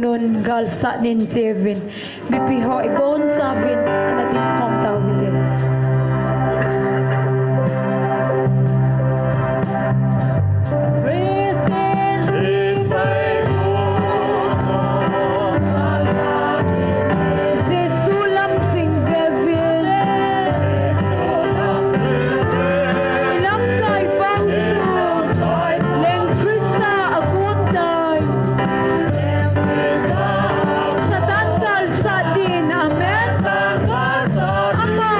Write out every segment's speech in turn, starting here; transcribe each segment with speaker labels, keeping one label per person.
Speaker 1: nun galsa nin Jevin. Bipiho ibon savin anating homta within. Ama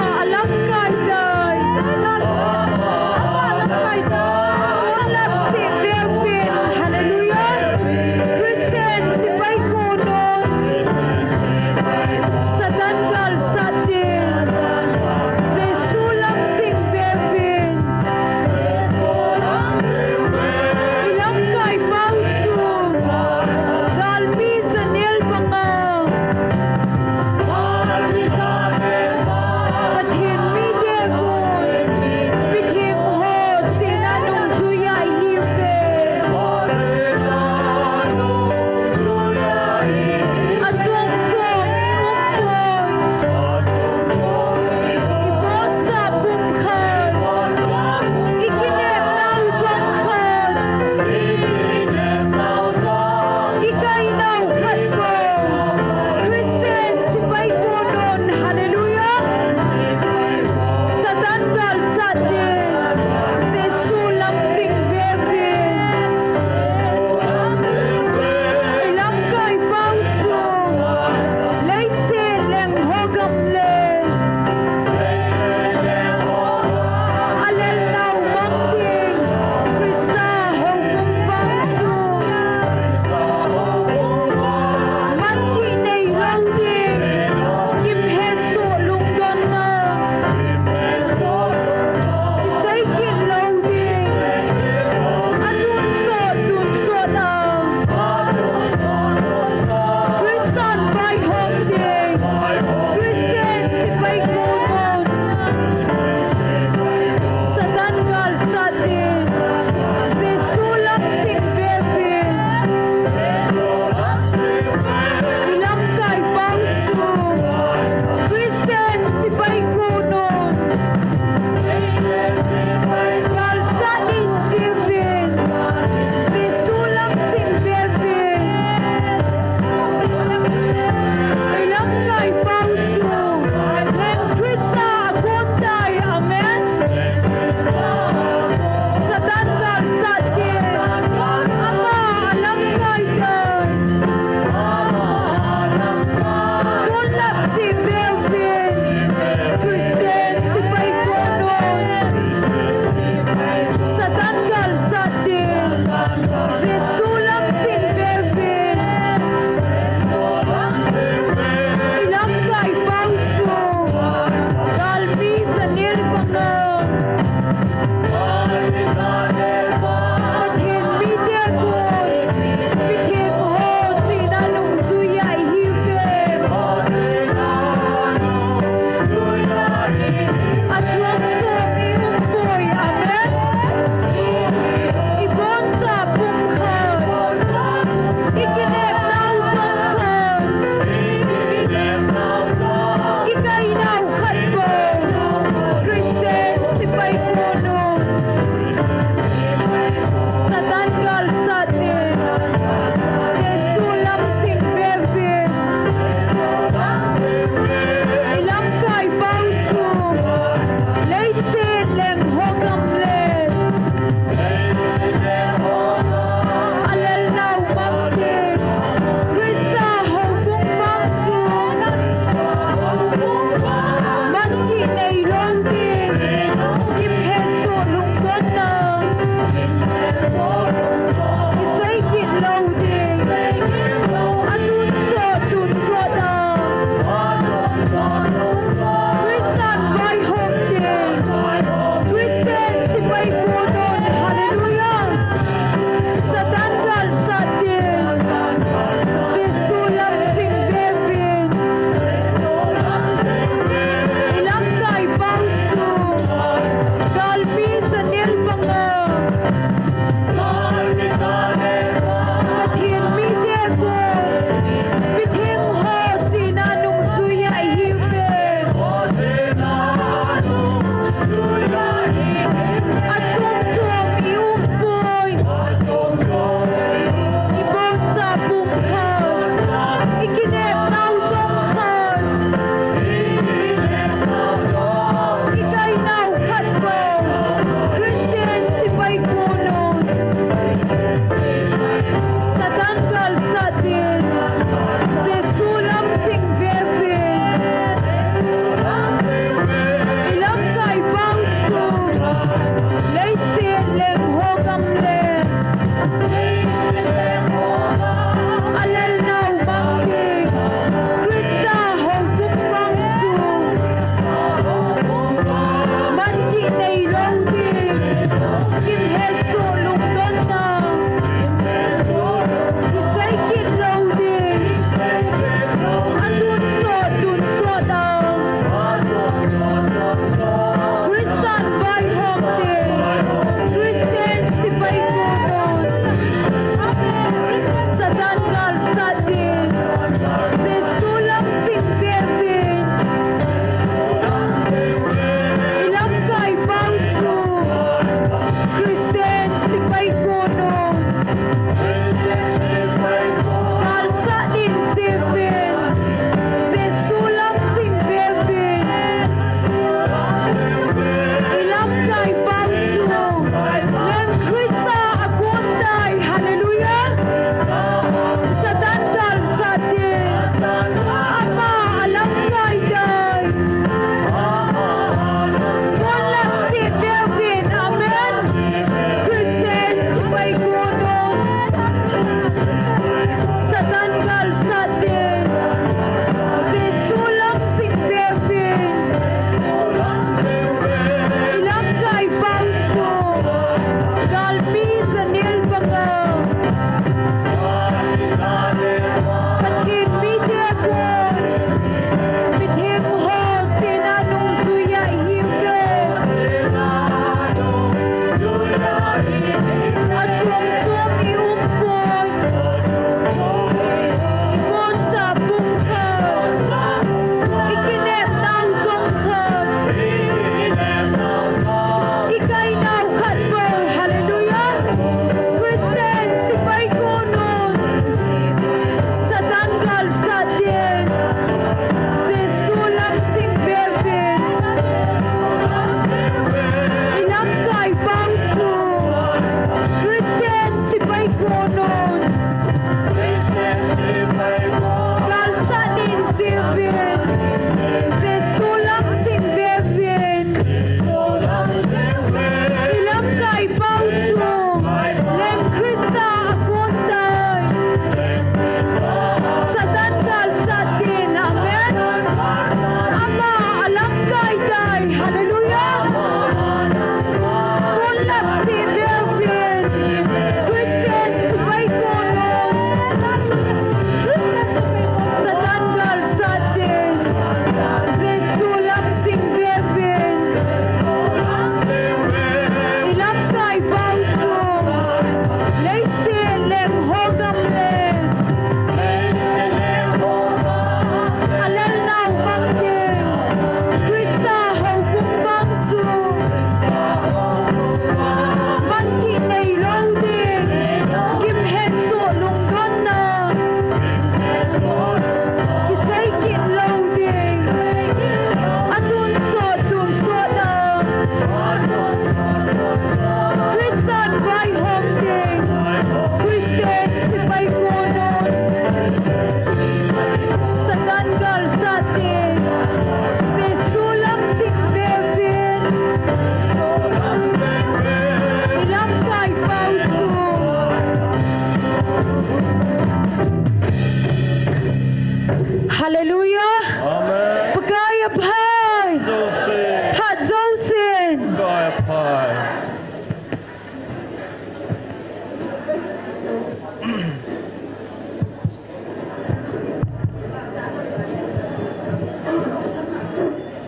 Speaker 1: Hallelujah.
Speaker 2: Amen.
Speaker 1: Pagaya pai.
Speaker 2: Joseph.
Speaker 1: Pat Zosin.
Speaker 2: Gaya Pai.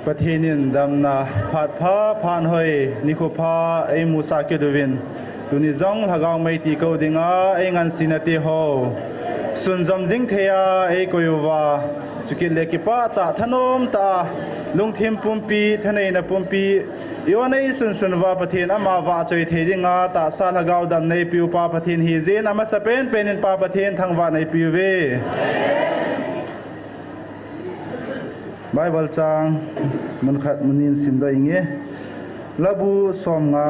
Speaker 2: ประเทศนินดำนาผัดผ้าผ่านหอยนิโคพาไอมูซาเกดวินตุนิจงหากางไม่ตีกูดิงาไองานสินาติโฮสุนจำจิงเทียไอกอยววาสุกิเลกิปาตาทนมตาลุงทิมปุ่มปีทนายนปุ่มปีอีวันนี้สุนวาประเทศอามาวาจอยเทดิงาตาสาลกาวดำในปิวปาประเทศฮีเซนอามาสเปนเป็นปาประเทศทางวาในปิวเวไบเบิลจางมันขัดมันนินสิมได้ยังไงละบูสอมงา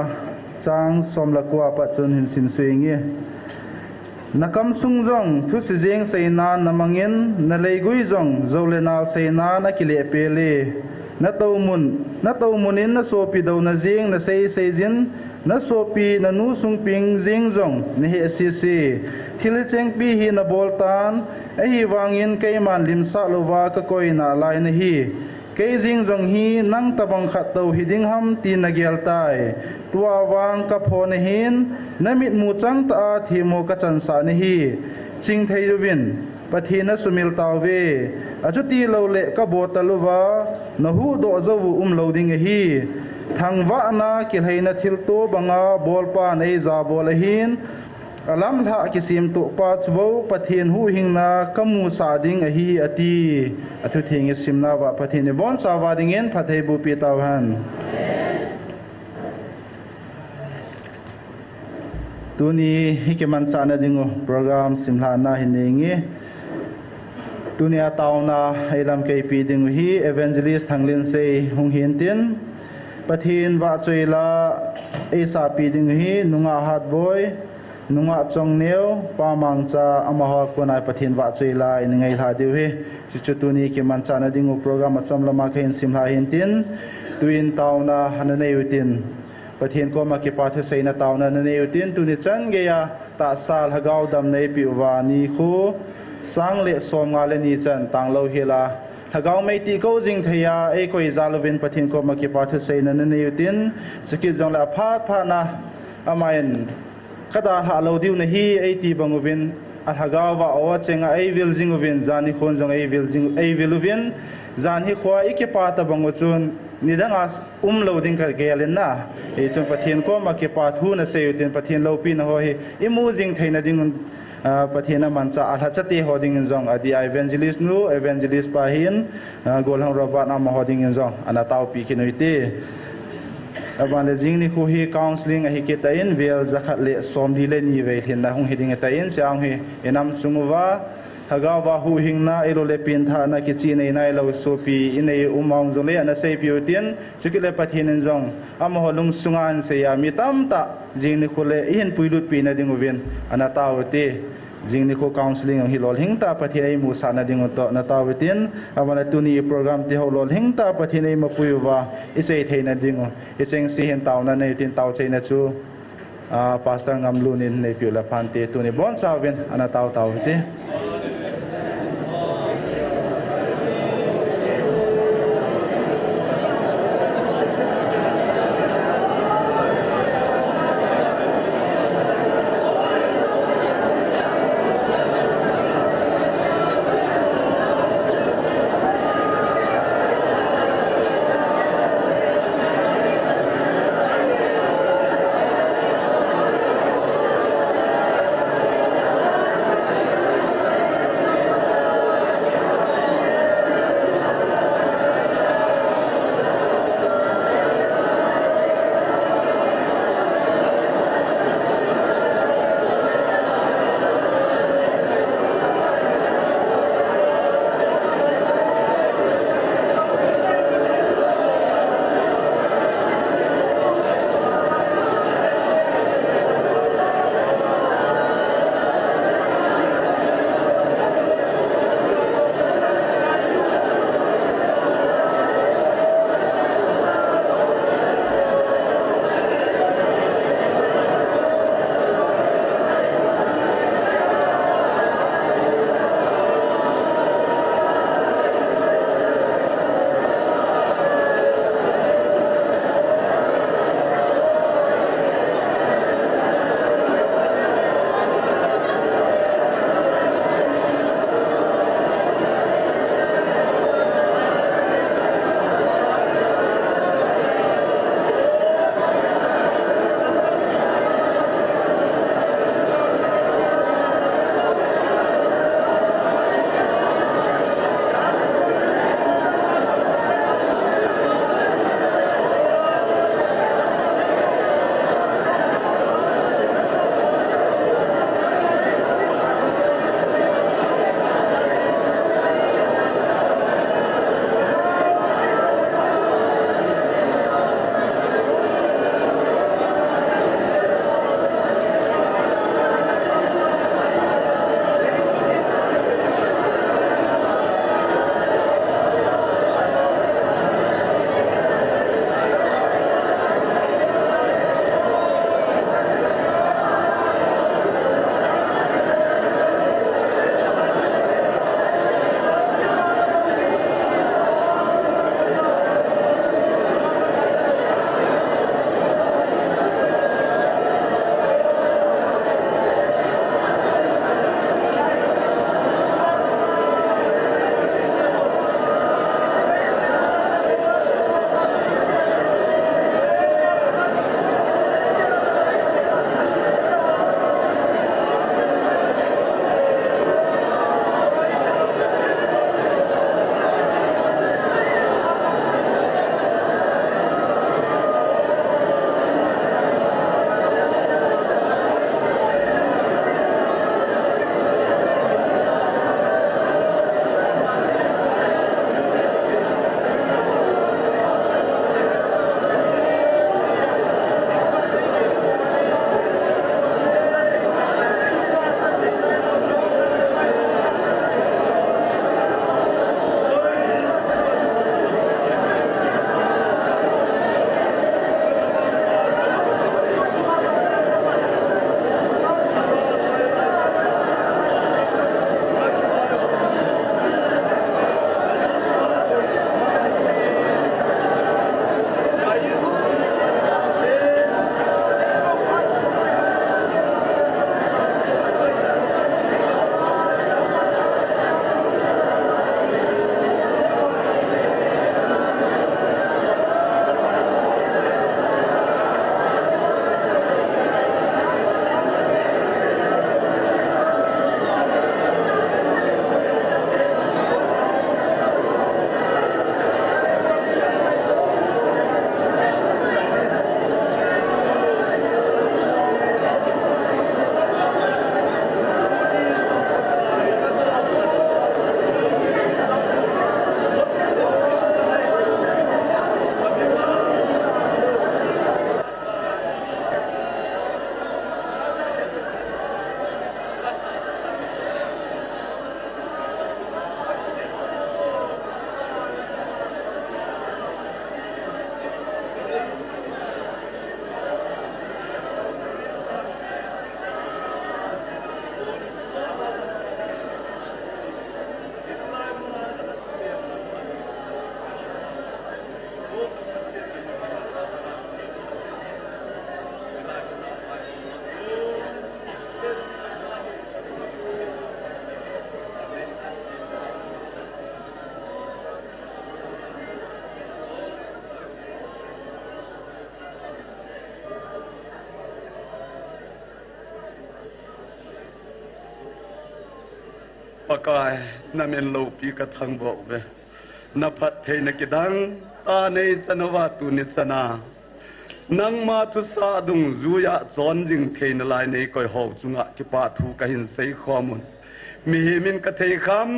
Speaker 2: จางสอมละกัวปัจจุบันหินสิมสวยยังไงนักำสุงจงทุสิเจงเสนานามังยินนาเลกุยจงโจเลนาเสนานากิเลเปเลนาเตามุนินนาโซปีดาวนาเจงนาเซจินนาโซปีนานูสุงปิงเจงจงนี่เฮซีซีทิลเจงปีฮีนาบอลตันไอฮีวางยินเกยมันลิมซาลวาก็คอยนาลายนฮีเกยจิงจงฮีนังตะบังขัดเตาฮิดิงฮัมตีนาเกลตายตัววางกับพอนหินนมิดมูจังตาทีโมกจันสานฮีจิงไทยวินปะทีนสุมิลตาเวอจุตีเลวเละกบตะลุวานหูโดจวูเลวดิงฮีทางวะนากิลให้นาทิลโตบังอาบอลปานไอซาบอลหินอลัมทะกิสิมตุปัจวปะทีนหูหิงนากมูสาดิงฮีอตีอทุทิงสิมนาวะปะทีนบอนสาวาดิงเงินพัทเทบุปีตาวัน ตัวนี้ฮิกมันจานาดิงโปรแกรมสิมลานาหินเองตัวนี้ตาวนาไอลำเกยปีดิงฮีเอเวนเจลิสทางลินเซหงหินตินปะทีนวาจอยลาเอสาปีดิงฮีนุงอาฮัดบอยนุงอาจงเนียวปามังจาอมหากวนายปะทีนวาจอยลาอินไงลาดิวฮีจิจุตัวนี้ฮิกมันจานาดิงโปรแกรมจำละมาเขินสิมลาหินตินตัวอินตาวนาฮันเนยุตินประเทศก็มาเก็บปาเทเซนตาวนั้นในอุทินตุนิจันเกียตาสาลฮกาวดำในปิวานีคูสังเลสอมงาเลนีจันตังโลเฮลาฮกาวไม่ตีโกจิงเทียเอโกอิซาลวินประเทศก็มาเก็บปาเทเซนนั้นในอุทินสกิจจงละพาดพานะอามายินกระดาษหาเราดิวในฮีไอตีบังวินอัลฮกาวว่าเอาเจงไอวิลจิงวินจานิคนจงไอวิลวินจานฮิควาอิเก็บปาตบังวจุนนี่ดังอาโหลดดิ้งกับเกลินนะไอ้จงประเทศก็มาเก็บปาทูนะเสียตินประเทศเราปีนหัวเฮอิมูจิงไทยนะดิ้งประเทศนั้นมันจะอาจจะตีหัวดิ้งจงอดีตเอเวนเจลิสนูเอเวนเจลิสปาหินกอลฮังรบัตนามาหัวดิ้งจงอันนั้นตาวปีกินวิธีบางเลจิงนี่คู่ฮีคาวน์ซิลิงไอ้เกตัยนเวลจะขัดเละสมดีเลนี่เวลเห็นนะหงฮีดิ้งตัยนเสียงฮีเอ็นำสมุว่าฮากาวาหูหิงนาเอโรเลปินท่านาคิจีในนายเราโซปีอินในมองจงเลยอันนั้นเซปิวตินสกิเลปะเทนินจงอามหลุงสุงานเสียมีตั้มตาจิงนิโคเลอินปุยลุดปีนาดิงวินอันนั้นตาวติจิงนิโคคาวน์ซิลิงฮิลอลหิงตาปะเทไอมูสานาดิงอุตนาตาวตินอาวันตุนีโปรแกรมที่ฮอลอลหิงตาปะเทไอมาปุยวาอิเซเทนาดิงอิเซงซีเห็นตาวนั้นในตินตาวเซนจูภาษางามลุนินในพิวละพันเตตุนีบอนซาวินอันนั้นตาวติ
Speaker 3: pakai na men lo pi ka thang bo ve na phat thei na ki dang ta nei chanawa tu ni chana nang ma thu sa dung zuya chon jing thei na lai nei koi ho chunga ki pa thu ka hin sei khomun mi min ka thei kham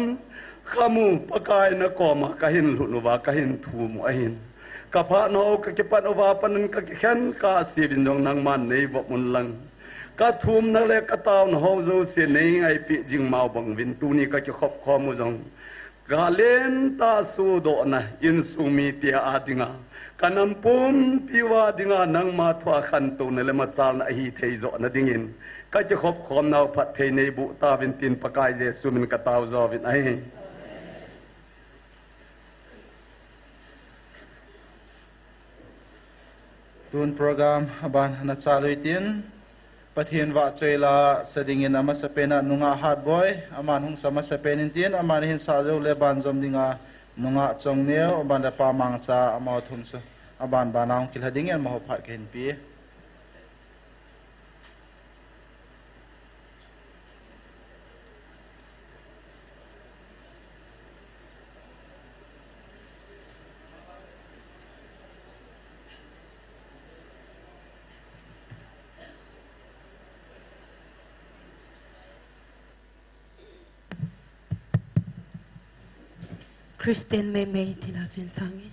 Speaker 3: khamu pakai na ko ma ka hin lu nu wa ka hin thu mu a hin ka pha no ka ki pan wa pan ka ki khen ka si bin jong nang man nei bo mun lang ka thum na le ka taw no ho zo se nei ngai pi jing mau bang vin tu ni ka ki khop kho mu jong ga len ta su do na in su mi ti a dinga kanam pum piwa dinga nang ma thwa khan tu na le ma chal na hi thei zo na dingin ka ki khop khom nau phat thei nei bu ta vin tin pakai je su min ka taw zo vin ai
Speaker 2: tun program aban na chalui tin pathian wa chela sadingin ama sapena nunga hard boy aman hung sama sapenin tin aman hin salu le ban zom dinga nunga chongneo aban da pa mang cha ama thum sa aban banang kilhading en maho phat ken pi
Speaker 4: Christine Mei thì là chuyện sáng ấy.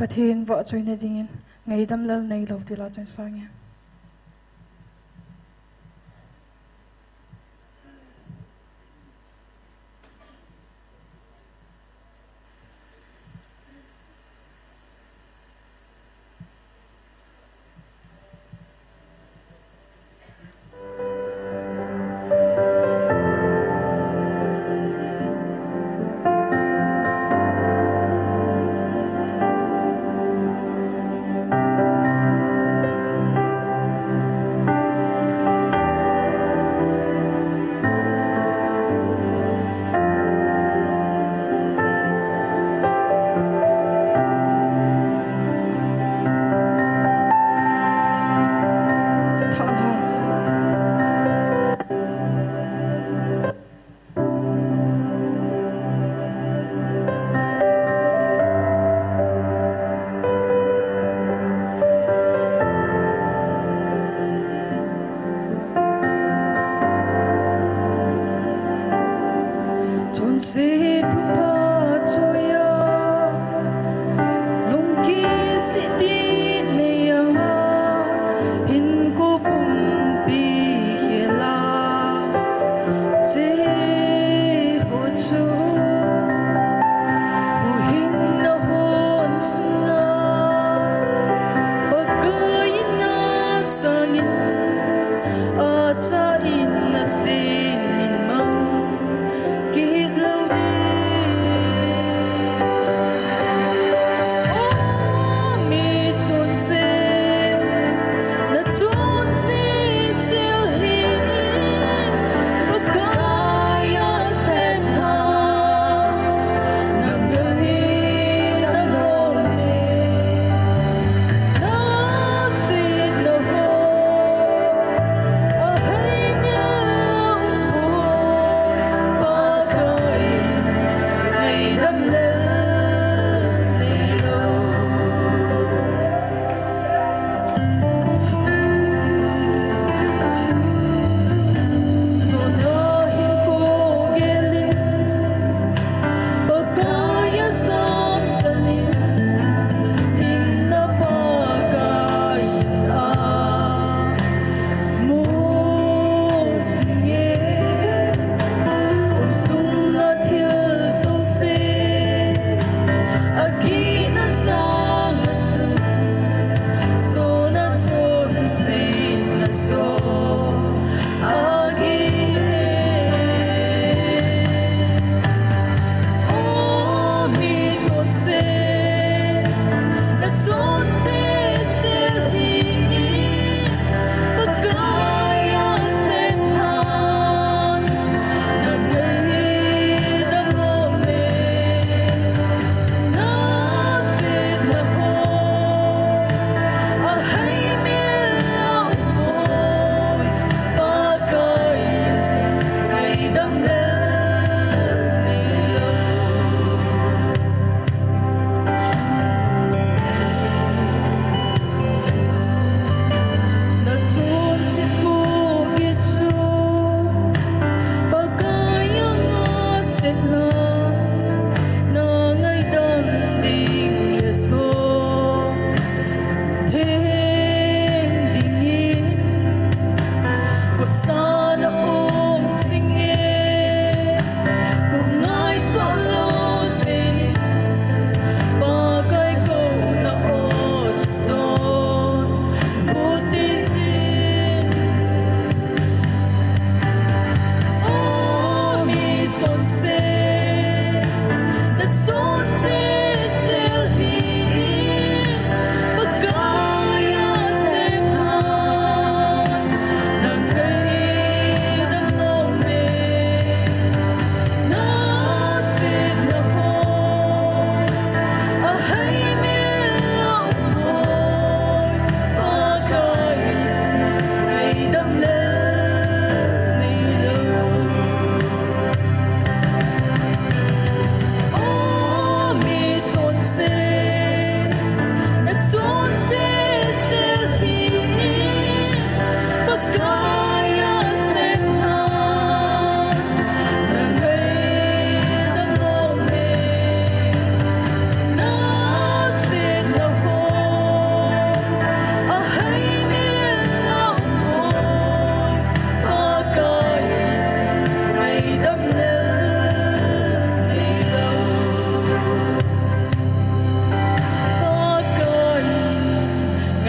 Speaker 5: Pathin vợ chơi này dingin ngày đâm lal này lâu tila chân sang nghe.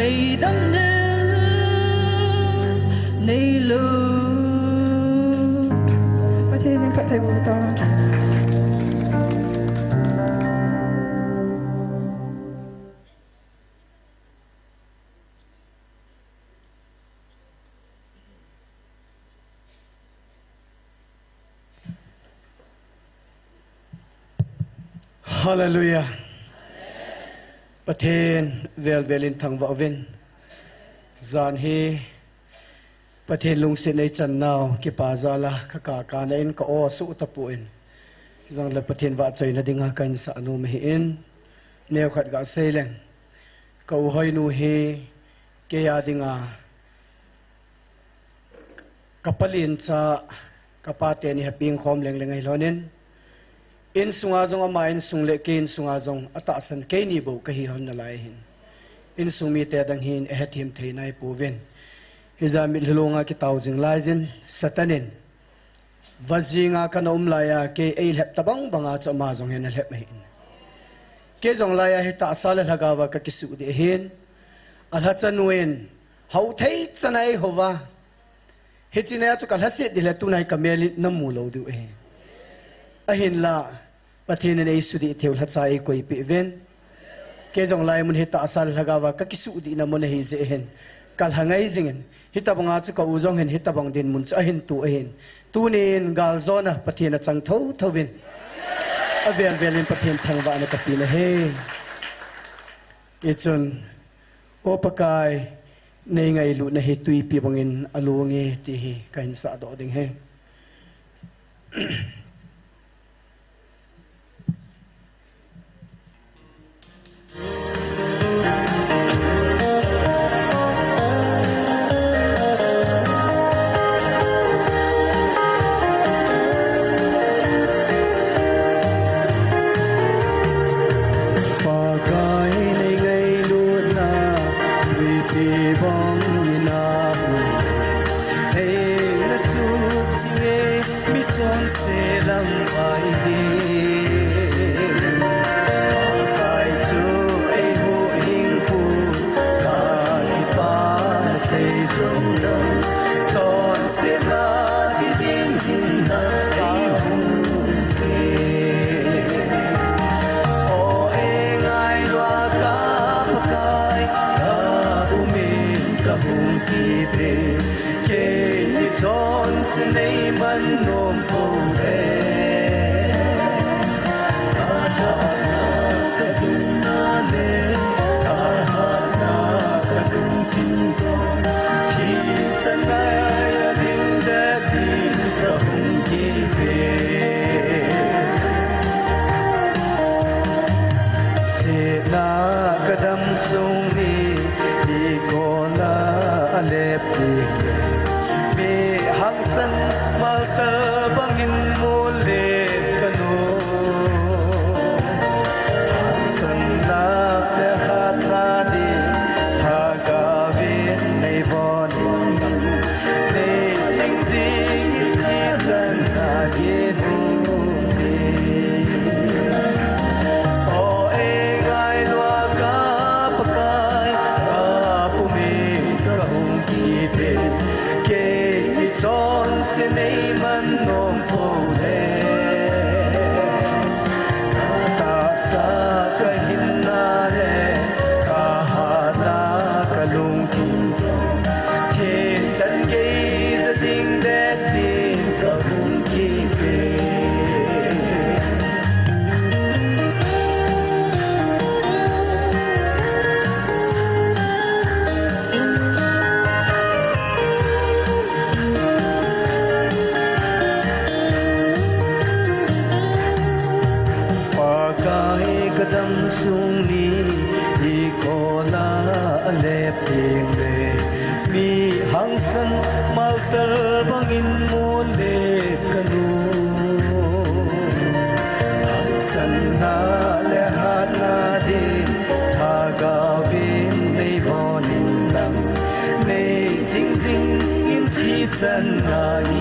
Speaker 5: ngày đâm lên này lâu và thế nên phải thầy bố to.
Speaker 6: Hallelujah.ประเทศเวลเวลินทางวาวินจานฮีประเทศลุงสินในจันนาวกิปาจาละขกาการในอินก็อสุตปุอินจังเลยประเทศว่าใจนัดิงากันสานุมหิอินเนวขัดกาเซเลนก็อุหอยนูฮีเกียดิงากับปลินจะกับปาเตนี่ปิงคอมเลงเลงไงล้อนินอินสุงอาจงอามาอินสุงเล็กอินสุงอาจงอัตตาสันเกนีบุกะฮิรันนลายหินอินสุงมีเตดังหินเอทิมเทนายปูเวนฮิจามิลลงอาคิตาวจิงลายจินสัตนินวาจิงอาคันอุมลายาเกเอลเฮปตะบังบังอาจมาจงเฮนเฮปไม่หินเกจงลายาฮิตาซาลฮะกาวะกะกิสุดีหินอัลฮัจันเวนเฮาเทยจันไอฮวาฮิจินายจุกัลฮัสซิดดิเลตุนายกะเมลินมูโลดูเออหินละประเทศในสุดีเทวทัศน์กุยปิเวนเกจงไลมุนฮิตาอาศัยละกาวกักสุดีนมุนฮิเจเห็นกัลหังไงจิงฮิตาบังอาจุกอูจงเห็นฮิตาบังดินมุนจะเห็นตัวเห็นตัวนี้กัลโซนะประเทศจังเท่าเท่าวินอเวลเวลินประเทศทางบ้านกับปีนะเฮอีจนโอปกายในไงลุนะฮิตุยปีบังอินอลูงเงตีฮิกันสะดอดิงเฮ
Speaker 7: Hãy subscribe cho kênh Ghiền Mì Gõ để không bỏ lỡ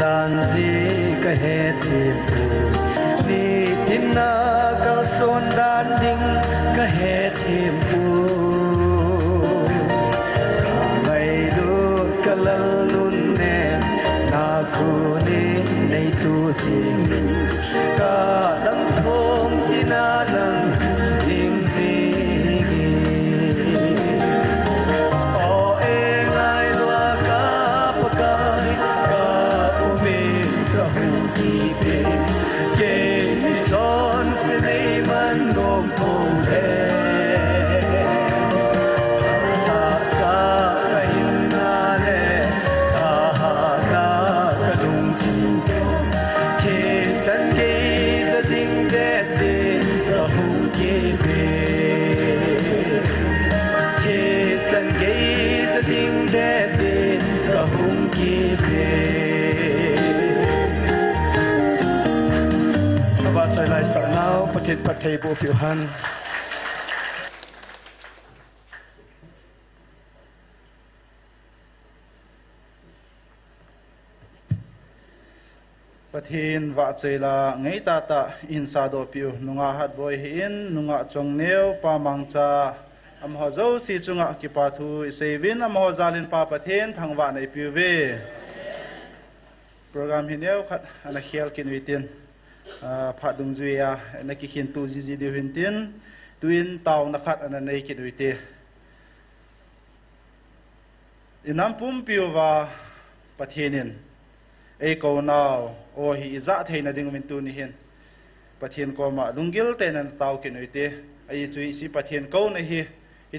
Speaker 6: dan si ka he ti pu ni tin na kal son dan ding ka he ti pu ngai lu kalal nun ne na ku ni nei tu si ka dam thom tina nang ding si Chai lai sa nau patit pathei bo piu han
Speaker 2: pathin wa chela ngei ta ta in sa do piu nunga hat boy hi in nunga chong neu pa mangcha am ho zo si chunga ki pa thu sevin am ho zalin pa pathin thangwa nei piu ve program hi neu khat ana khial kin witin pha dung zuya na ki khin tu ji de hin tin tuin taw na khat ana nei kin wite inam pum piu wa pathinin ei ko naw o hi za theina ding min tu ni hin pathin ko ma lungil te nan taw kin wite ai chui si pathin ko na hi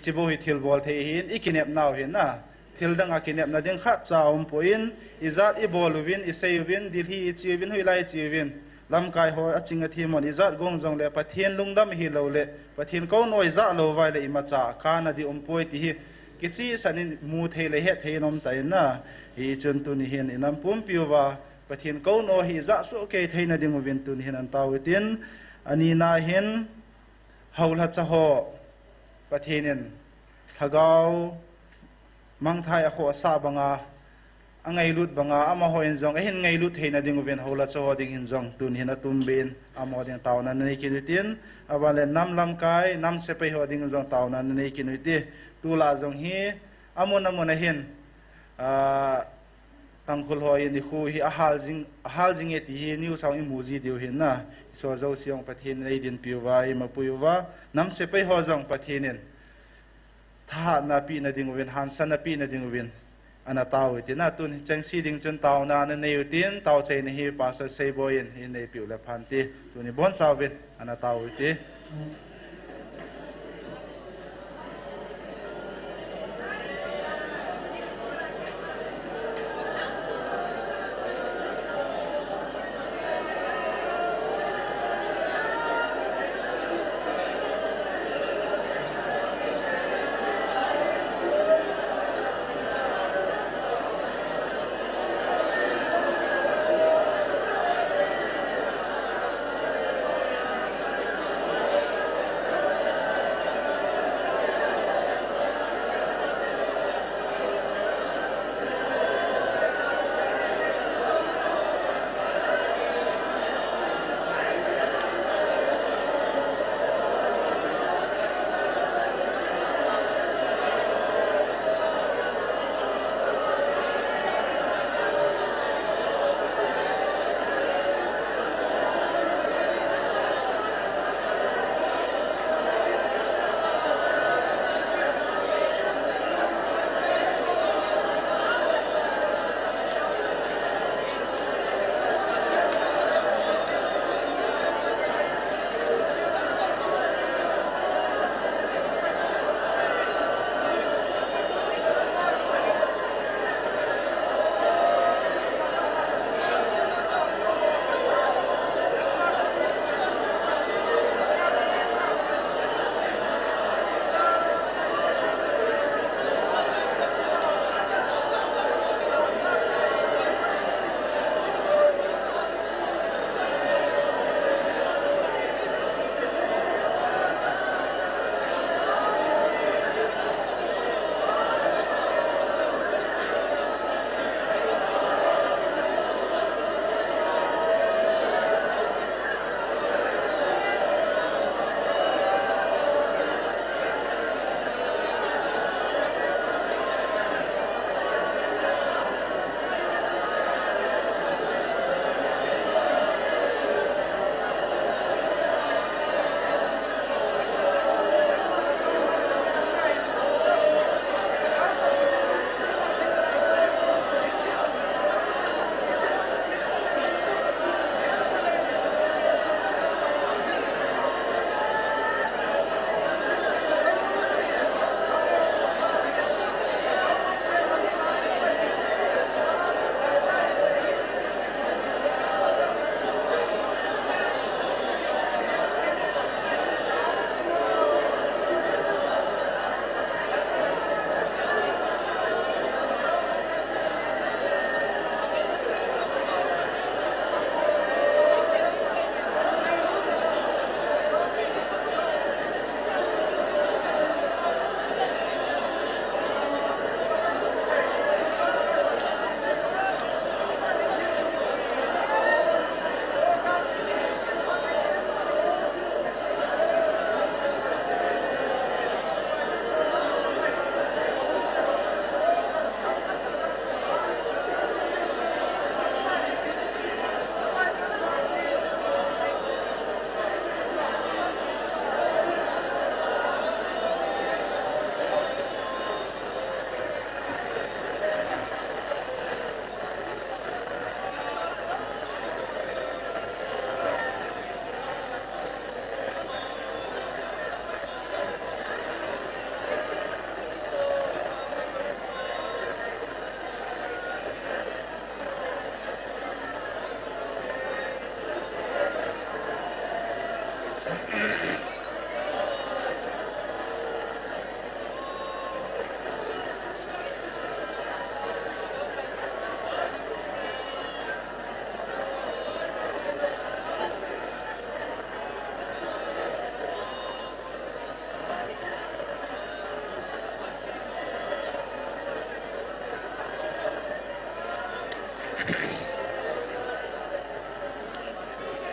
Speaker 2: chi bo hi thil bol the hin ikinep naw hin na thil dang a kinep na ding khat cha poin izat I boluvin I seivin dil hi chiwin hui lai chiwin lam kai ho aching a thimon izat gong jong le pathin lungdam hi lo le pathin ko noi za lo vai le ima cha kana di poi ti hi kichi sanin mu the le he the nom tai na hi chun tu ni hin inam pum piwa pathin ko no hi za so ke theina ding win tu ni hin an tawitin ani na hin haul ha cha ho pathinin thagau mang thai a kho sa banga angai lut banga ama hoin jong hin ngai lut theina ding wen hola cho ding hin jong tun hin atum bin amo ding tauna nei kinutin awale nam lam kai nam se pe ho ding jong tauna nei kinuti tu la jong hi amon amon hin tangkhul hoi ni khu hi ahal jing eti hi new saw I muji diu hin na so zo siong pathin nei din piwa ma puwa nam se pe ho jong pathinin tha na pi na ding wen han san na pi na ding wen ana taw ti na tun chang si ding chun taw na na nei tin taw che ni hi pa sa sei boin hi nei piu la phan ti tu ni bon saw wen ana taw ti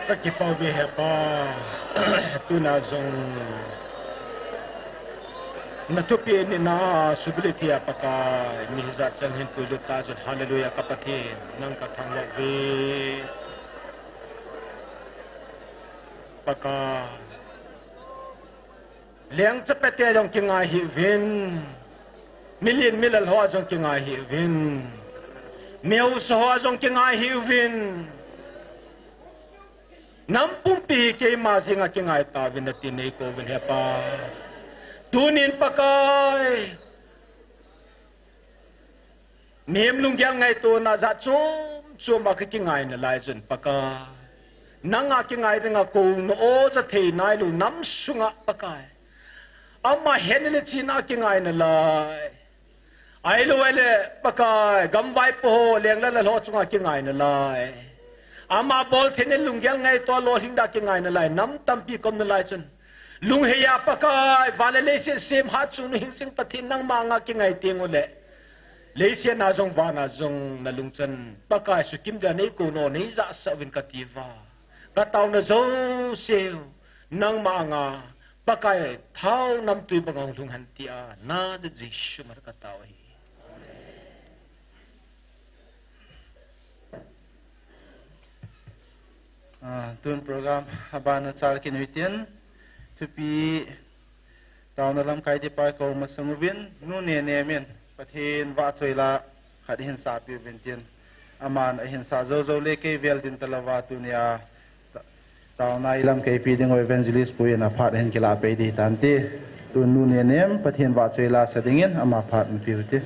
Speaker 7: Pakipau vi hepa tu na zong natupi ni na subiliti apaka ni hizat chan hin pulu ta zon hallelujah kapathin nang kathang wa vi paka liang chapete jong kingai hi vin million milal ho jong kingai hi vin meu so ho jong kingai hi vin nampumpi ke mazinga kingai ta vin tinei ko vin hepa tunin pakai mem lungyang ngai to na za chum ma ki kingai na lai jun paka nanga kingai nga ko no o za thei nai lu nam sunga pakai amma henle china kingai na lai ai lo ele pakai gamwai po leng la lo chunga kingai na lai ama bol thene lungyang ngai to lo hingda kingai na lai nam tampi kom na lai chun lung heya pakai valale se sem ha chun hing sing pathin nang manga kingai tengole leise na jong wana jong na lungchan pakai su kim da nei ko no nei za sa win kativa ka taw na zo seo nang manga pakai thau nam tui bangang lung han tia na de jishu mar ka taw hi
Speaker 2: tun program abana char kin witin tupi tauna lam kai ti pai ko masangubin nu ne ne men pathin wa choila khat hin sa pi ventin aman a hin sa zo zo le ke vel din talawa tunia tauna ilam kai pi ding evangelist puina phat hen kila pe di tanti tun nu ne nem pathin wa choila sadingin ama phat pi ti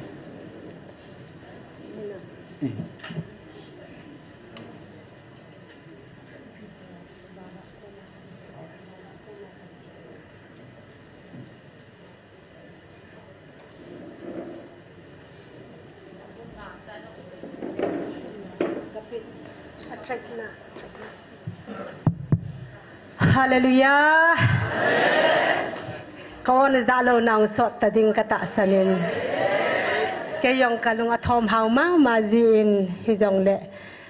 Speaker 8: Hallelujah. Kawan zalo nang sot tading kata sanin. Kayong kalung atom hau mau mazin hizong le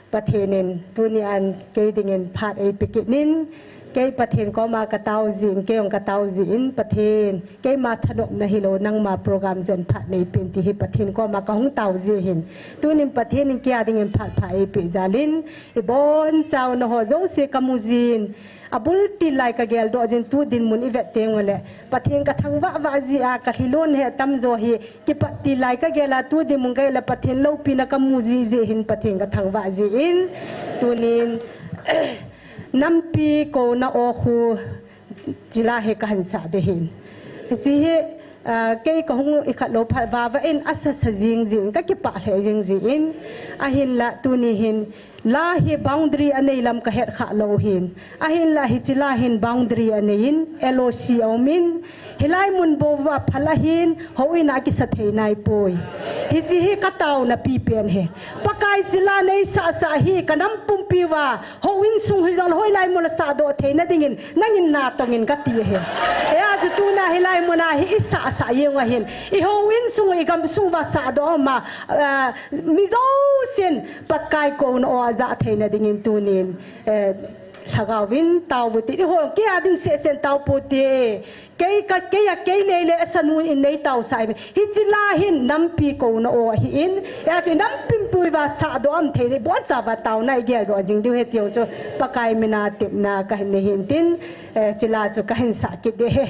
Speaker 8: pathenin tunian kaydingin phat ay pikinin kay pathin ko ma kataw zin kayong kataw zin pathin kay mathanop na hilo nang ma program zon phat nei pinti hi pathin ko ma kahung taw zihin tunin pathin kya dingin phat pha ay pizalin ibon saw no ho zo se kamuzin abul tilai ka gel do jin tu din mun ivet tengole pathin ka thangwa wa ji a ka hilon he tam zo hi ki patti lai ka gela tu din mun gaila pathin lo pina ka muzi je hin pathin ka thangwa ji in tunin nampi ko na o khu jila he ka hansa de hin ji he kay ko hung ikalo pha wa in asa sa jing jing ka ki pa he jing jing ahin la tunihin la hi boundary anei lam ka het kha lo hin ahin la hi chila hin boundary anein loc omin hilai mun bowa phalahin hoina ki sathei nai poi hi chi hi kataw na pi pen he pakai chila nei sa sa hi kanam pumpi wa hoin sung hi jol hoi lai mun sa do theina dingin nangin na tongin ka ti he e a ju tu na hilai mun a hi sa sa yenga hin I hoin sung I gam sung wa sa do ma mi zo sin patkai ko no za theina dingin tunin thagawin tawuti ho ke ading se sen taw puti kay ka kaya kay lele asanu in nei taw sai hi chilahin nampi ko no o hi in ya chi nampim pui wa sa do am thei bo cha wa taw nai gel ro jing du he tio cho pakai mina tip na ka hin hin tin chila chu ka hin sa ki de he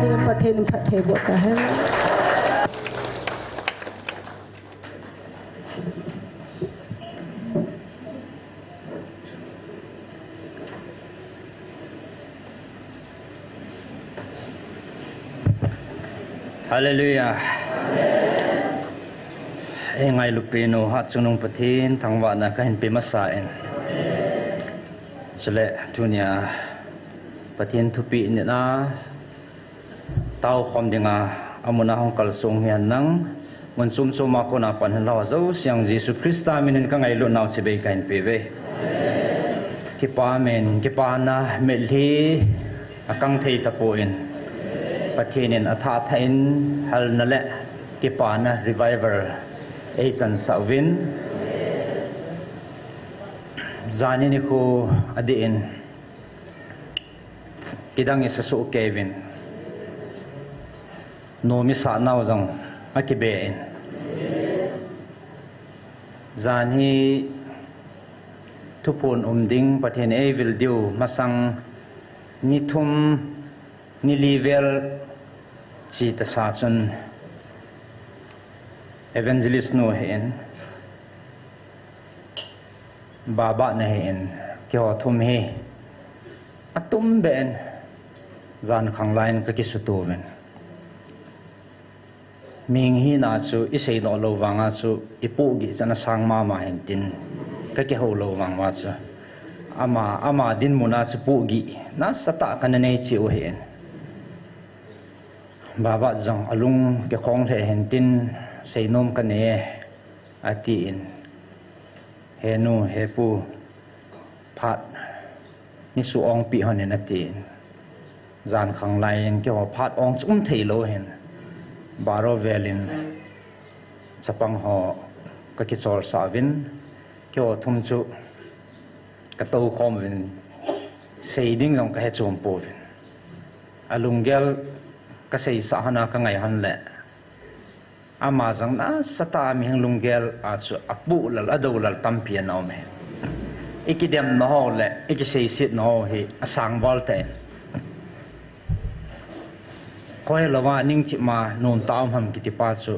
Speaker 8: ding pathen phathe bo ka he
Speaker 9: Hallelujah. Ngai lupino hat sunung pathin thangwa na kahin pe masain. Sele dunia pathin thupi ni na tau khom dinga amuna hong kalsung hian nang mun sum suma ko na pan law zo siang Jesus Christa minin ka ngai lu naw chibe kain pe ve. Ki pa men ki pa na melhi akang thei tapoin. Patinin atha thain hal na le ki pa na revival Chan Savin Zani ni ko adiin Kidang isa su Kevin Nomi sa naw zang akibein Zani tupon umding patin evil diu masang nitum nilivel Chita Satsun Evangelist no hen Baba na hen Kyo thum he Atum ben Zan khang lain ka kisutu ben Ming hi na chu isay no lo wanga chu ipugi chana sang mama hen tin ka ki ho lo wang wa chu ama din muna chu pugi na sata kanane chi o hen Baba zang alung ke khong the hen tin say nom ka ne atiin henu hepu phat ni su ong pi hanen atiin zan khang lain ke ho phat ong thei lo hen baro velin chapang ho ka ki chol savin ke ho thum chu ka to khom vin sei ding long ka he chom po vin alung gel ka sei sa hana ka ngai han le ama zang na sata mi hang lunggel asu apu lal ado lal tampian om he ikidem no ho le ikisei sit no he asang volte koi lawa ning chi ma non taum ham kiti pa chu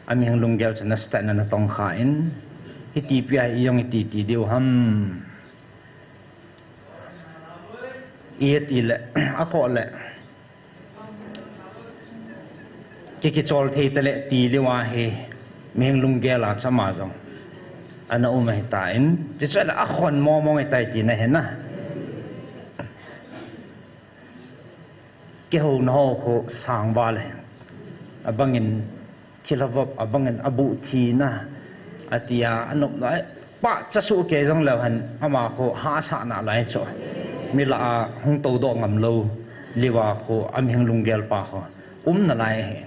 Speaker 9: ami hang lunggel chana sta na tong kha in iti pia yong iti ti deu ham iet ile akho le Kiki chol thei tele ti lewa he meng lunggela chama jong ana umai tain ti chala akhon mo mo ngai tai ti na he na ke ho no ko sang ba le abangin thilawap abangin abu thi na atia anop na pa cha su ke jong la han ama ko ha sa na lai cho mila hung to do ngam lo lewa ko amheng lunggel pa ko na lai he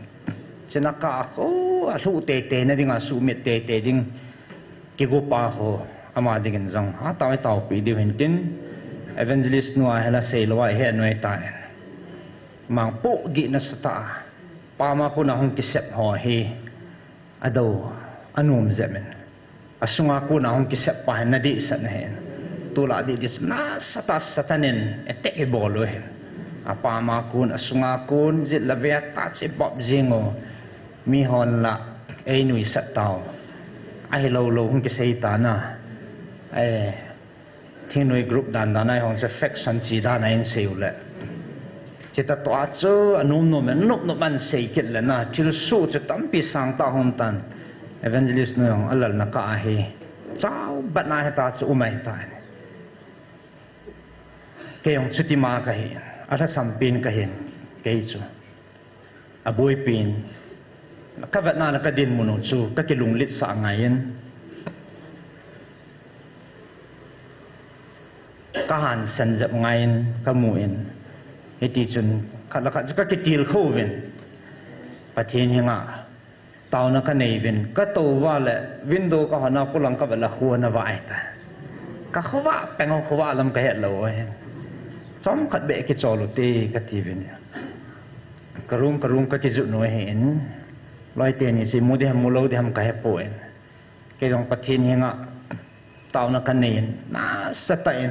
Speaker 9: Senaka ako asu tete na ding asu mit tete ding kigupa ko ama ding jang ha tawi taw pi di hintin evangelist no hela selwa he no ta mang pu gi na sta pa ma ko na hong kisep ho he ado anum zemen asunga ko na hong kisep pa na di sa na hen tula di dis na satanen ete e bolo hen apa ma ko asunga ko zit la ve ta se bob zingo mi hon la ai nui sat tao ai lo lo hung ke sei ta na ai thing nui group dan dan ai hong se faction chi da na in sei le chita to a chu anum no men no man sei kit le na til su chu tam pi sang ta hom tan evangelist no yong alal na ka a he chao bat na ta chu umai ta ke yong chuti ma ka he ala sampin ka hen ke chu aboi pin kavat na nakadin mo no chu kakilunglit sa angayen kahan sanjap ngayon kamuin iti chun kalakat kakitil khowin pathin hinga tao na kanevin kato wala window ka hana pulang ka bala khuwa na vaita ka khuwa pengo khuwa lam ka hello som khat be ki cholo te kativin karung ka ki zu no hen loi te ni si mu de ham mulo de ham ka hepoen ke jong pathin hinga tao na kanen na satain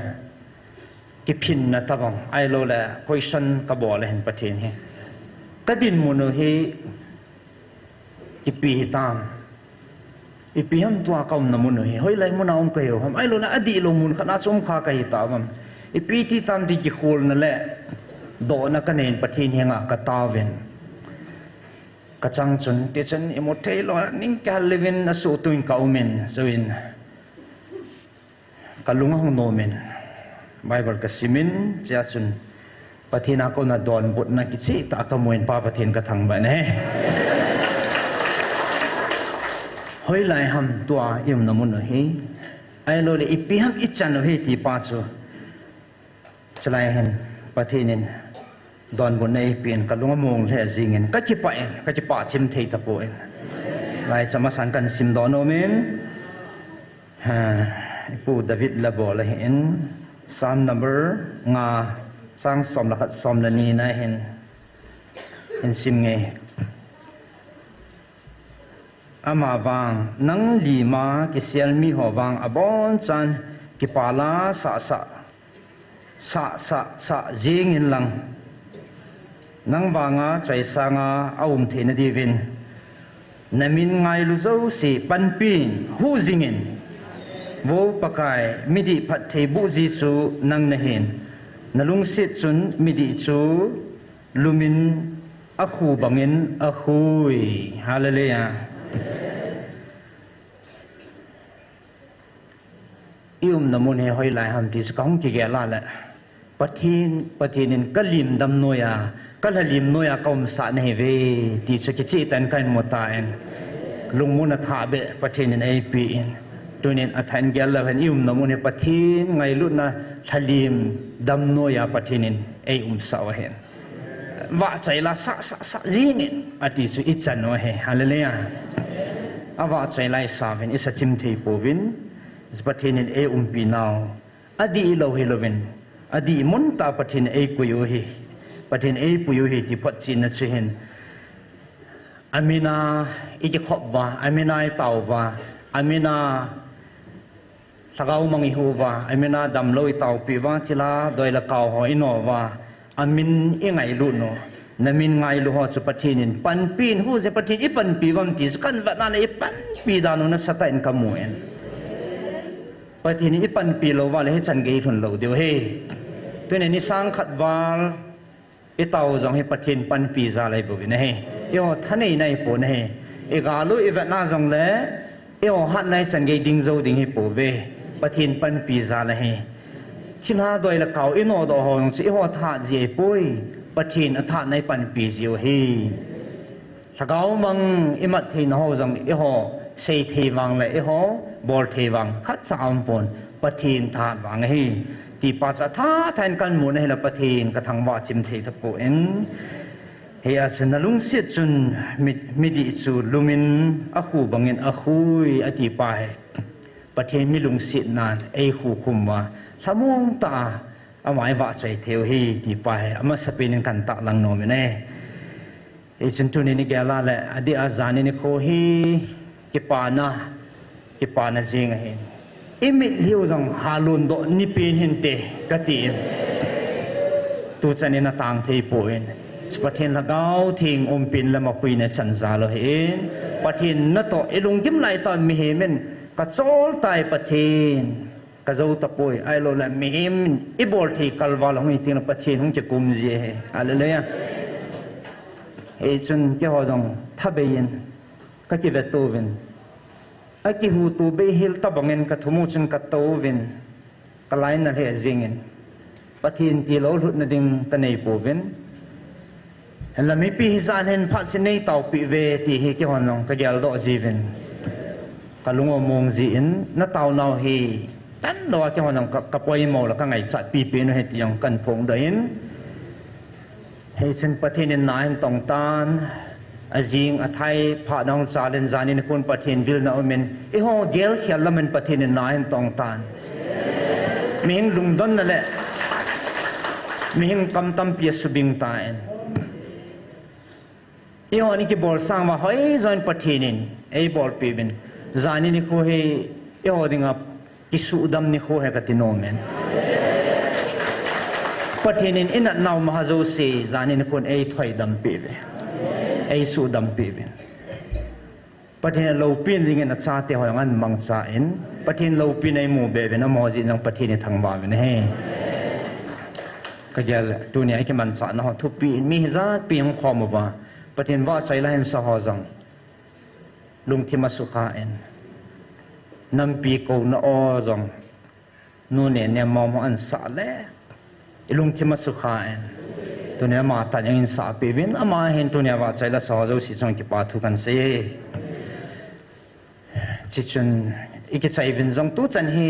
Speaker 9: ki phin na tabang ai lo la question ka bol hen pathin he cái tin muốn nó hi ipi tam ipi ham tua kaum na mun hi hoi lai mun na om kai ham ai lo na adi lo mun khana chom kha kai ta mam ipi ti tam di ki khol na le do na ka nen pathin henga ka ta ven ka chang chun te chen emo thei lo ning ka levin asu tuin ka umen zoin ka lunga hong no men bible ka simin cha chun pathina ko na don but na ki chi ta ka moin pa pathin ka thang ba ne hoi lai ham tua im na mun hi ai lo le ipi ham ichan he ti pa chu chlai hen pathinin don bon nei pin ka lunga mong the jingin ka chi pa chim thei ta po en lai chama san kan sim do no men ha pu david la bo la hen psalm number nga sang som la khat som la ni na hen en sim nge ama wang nang lima ki sial mi ho wang abon chan ki pala sa jing in lang nang banga chai sanga aum thena divin namin ngai lu zo si panpin hu jingin wo pakai midi phat thei bu ji chu nang na hen nalung sit chun midi chu lumin akhu bangin akhui hallelujah ium namun he hoi lai ham tis kong ki ge la la pathinin kalim dam noya kalalim noya kaum sa ne ve ti chu ki chi tan kan mo ta en lungmun tha be pathinin ai pi in tunin athan gel la han ium namun he pathin ngai lu na thalim dam noya pathinin ai sa wa hen wa chai la sa jingin ati chu ichan no he hallelujah awa chai lai sa ven isa chim thei povin pathin e pi now adi lo heloven adi mun ta pathin e kuyu hi pathin e puyu hi ti phat chin na chihin amina iji khop ba amina tau ba amina sagau mangi hu ba amina dam loi tau pi wa chila doi la kau ho ino wa amin ingai lu no namin ngai lu ho chu pathinin pan pin hu je pathin I pan pi wam ti kan va na le pan pi da no na sata in kamuen pathin I pan pi lo wa le he chan ge thun lo deu he tu ne ni sang khat wal I tau jong he pathin pan pi za lai bu ne he yo thanei nai po ne he e ga lu I va na jong le yo hat nai chan ge ding zo ding he po ve pathin pan pi za la he chila doi la kau ino do ho jong chi ho tha je poi pathin a tha nai pan pi jiu he sagau mang imat thein ho jong I ho sei thei wang le I ho bol thei wang khat sa am pon pathin tha wang he ti pa cha tha than kan mu ne la pathin ka thang wa chim thei tha po en he a sin lung sit chun mi di chu lumin a khu bangin a khui a ti pa he pathin mi lung sit nan ei khu khum wa thamung ta amai wa chai theu hi ti pa he ama sapin kan ta lang no me ne e sin tu ni ga la le adi a zani ni kho hi ki pa na jing he imit liu jong halun do ni pin hin te ka ti tu chani na tang thei po en pathin la gau thing pin la ma pui na chan za lo he pathin na to elung kim lai ta mi he men ka chol tai pathin ka zo ta poi ai lo la mi him I bol thei kalwa lo ngi tin pathin hung che kum je he hallelujah e chun ke ho jong thabein ka ki ve to ven aki hu tu be hil ta bangen ka thumu chun ka to vin ka lain na he jingin pathin ti lo lut na ding ta nei po vin en la mi pi zan hen phat sin nei tau pi ve ti hi ki hon long ka gel do jivin ka lungo mong ji in na tau nau hi tan lo ki hon long ka poi mo la ka ngai chat pi pi no he ti yong kan phong da in he sin pathin in na hen tong tan azing athai pha nong chalen zanin kun pathin bil na omen I ho gel khial lamen pathin in nain tong tan ming lung don na le ming kam tam pia subing ta en I ho ni ki bol sang ma hoi join pathin in ei bol pibin zani ni ko he I ho dinga ki su dam ni ko he ka ti no men pathin in ina naw ma zo se zani ni kun ei thoi dam pi ve ai su dam pi vin pathin lo pin ring na cha te hoang an mang cha in pathin lo pin ai mu be vin mo ji nang pathin ni thang ba vin he ka gel dunia ke man cha na thu pi mi za pi hom khom ba pathin ba chai la hen sa ho jang lung thi ma su kha en nam pi ko na o jong nu ne ne mom an sa le ilung thi ma su kha en dunia ma ta yang in sa pi vin ama hen dunia ba chai la sa jo si chong ki pa thu kan se chi chun iki chai vin jong tu chan hi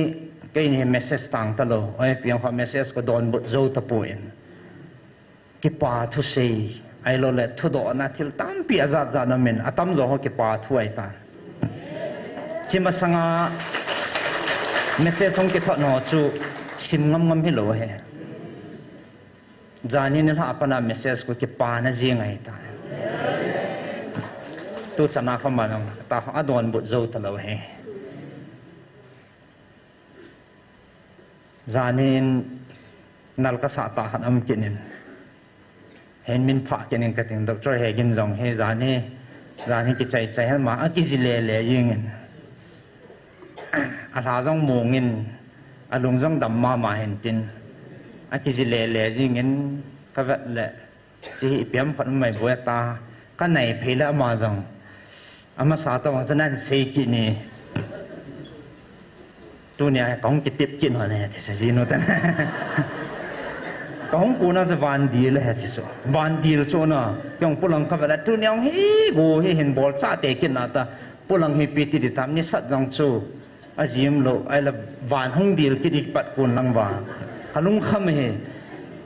Speaker 9: cái này message tang ta lo ai piang kha message ko don but zo ta poin ki pa thu sei ai lo le thu do na thil tam pi azat za na men atam zo ho ki pa thu ai ta chima sanga message song ki tho no chu sim ngam ngam hi lo he jani ne ha apana message ko ki pa na ji ngai ta tu chana kha ma ta adon but zo ta lo he zanin nal ka sa ta han am kinin hen min pha kinin ka ting doctor he gin jong he zani ki chai chai han ma a ki zile le yingin a la jong mongin a lung jong dam ma hen tin a ki zile le yingin ka vat le chi piam phan mai bo ta ka nai phela ma jong ama sa ta wa chanan sei ki ni tu này có cái tiếp chuyện hồi này thì sẽ gì nữa ta có không cô nó sẽ van đi là thì số van đi là chỗ nào trong pulang các bạn tu này hi go hi hình bol sa te kia nào ta pulang hi piti đi tam ni sát dòng chỗ azim lo ai là van hong đi cái đi bắt cuốn lăng vào halung khăm hi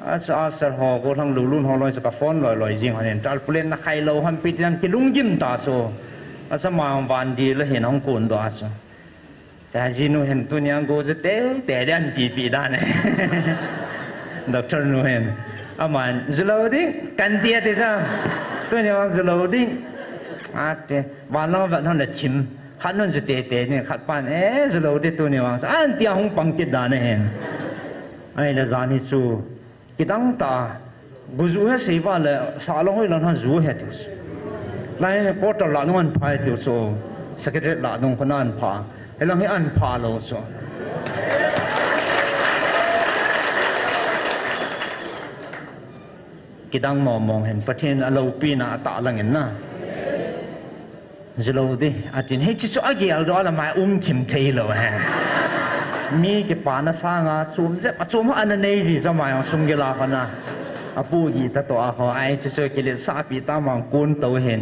Speaker 9: asar ho ko thang lulun ho loi sa phone loi jing ho nen tal pulen na khai lo ham piti nan ki lung gim ta so asama van đi là hình hong cuốn đó so sa jinu hen tu nyang go zete te dan pi pi da ne doctor nu hen aman zlodi kan dia te sa tu nyang zlodi ate wala va non la chim khan non zete te ne khat pan zlodi tu nyang sa an tia hong pang ki da ne hen ai la zani su kidang ta guzu he se va la sa lo hoi lan han zu he tu lai ko ta la non phai tu so secretary la dong khonan pha elang hi an pha lo so kidang mong hen pathin alo pi na ta langin na zelo di atin he chi so agi al do ala mai chim thei lo ha mi ke pa na sa nga chum je pa chum an nei ji za mai sung ge la khana apu gi ta to a ho ai chi so ke le sa pi ta mang kun to hen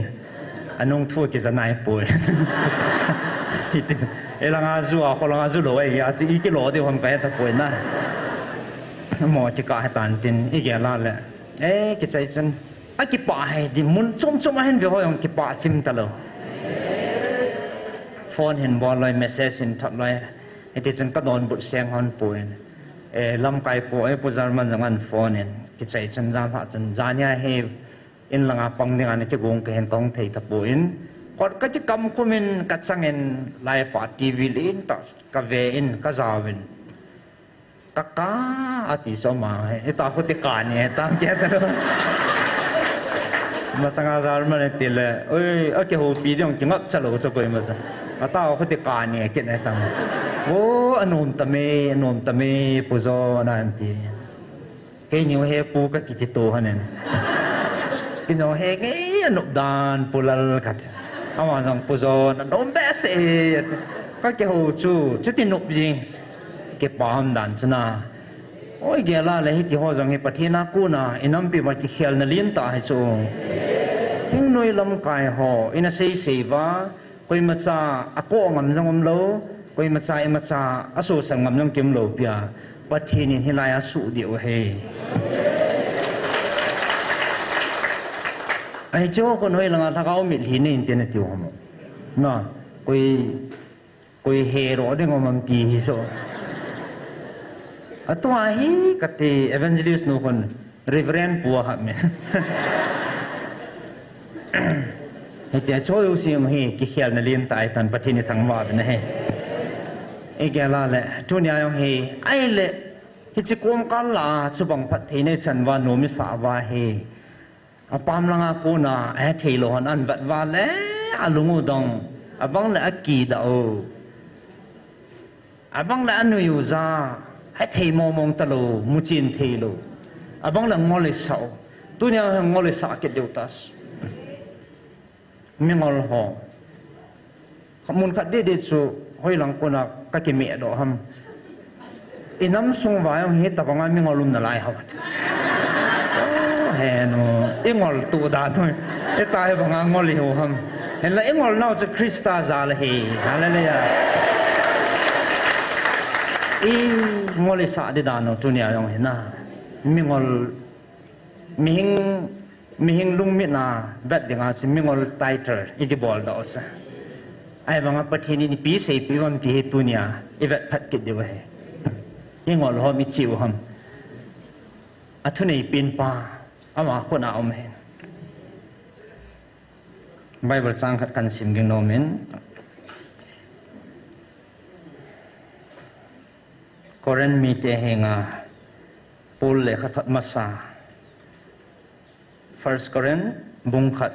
Speaker 9: anong thu ke za nai pu elang azu a ko lang azu lo ai ya si ki lo de hom ka ta poi na mo chi ka tan tin i ge la le ki chai chen a ki pa hai di mun chom chom hen ve ho yong ki pa chim ta lo phone hen bol loi message in thot loi it is ka don but seng hon poi lam kai po pu zarman jangan phone en ki chai chen jan pha chen janya he in langa pang ding an ki gong ke hen kong thei ta poin còn cái chiếc cầm của mình cắt sang en live phát TV in ta cà về in cà zavin tất cả ati so mà ta có thể cả nhé ta kia đó mà sang azar mà này tiền là ơi ở cái hồ pi trong chỉ ngấp sao lộ sao coi mà sao ta có thể cả nhé cái này ta ô anh ôm tame puzo nan ti cái nhiều he pu cái kiti to hanen cái nhiều he cái anh nộp đàn pulal cắt ama jang puzo na dom be se ka ke ho chu tin nop jing ke pam dan sana oi ge la le hi ti ho jang hi pathina ku na inam pi ma ti khel na lin ta hai so thing noi lam kai ho ina sei wa koi ma cha ako ngam jang lo koi ma cha aso sang ngam jang kim lo pia pathini hi la ya su diu he ai cho con hơi là ngã tháo mít hi nên tiền tiêu không nó coi hè rồi đấy ngomam ti hi so atwa hi kati evangelist no kon reverend pu ha me he tia cho yu sim hi ki khial na lin tai tan pathini thang ma na he e gala le tunia yong hi ai le hi chi kom kan la chu bang phat thei nei chan wa no mi sa wa he apam langa ko na thelo han an bat wa le alungu dong abang la aki da o abang la anu yu za hai thei mo mong talo muchin thelo abang la ngole sao tunya ngole sa ke deutas mi ngol ho khamun khat de chu hoi lang ko na ka ke me do ham inam sung wa hi tabanga mi ngolum na lai ha hè nó ngol tu da thôi cái tai bằng ngang ngol liu ham hen là ngol nào cho Krista za là hi hallelujah ngol sa de da no tu nia yong hen na mi ngol mi hing lung mi na vet de nga si mi ngol tighter i di bol da osa ai bang pathini ni pi sei pi wan pi tu nia i vet phat kit de we ngol ho mi chiu ham athu nei pin pa ama ko na om hen Bible chang khat kan sim ging no men Koren mi te henga pul le khat masa First Koren bung khat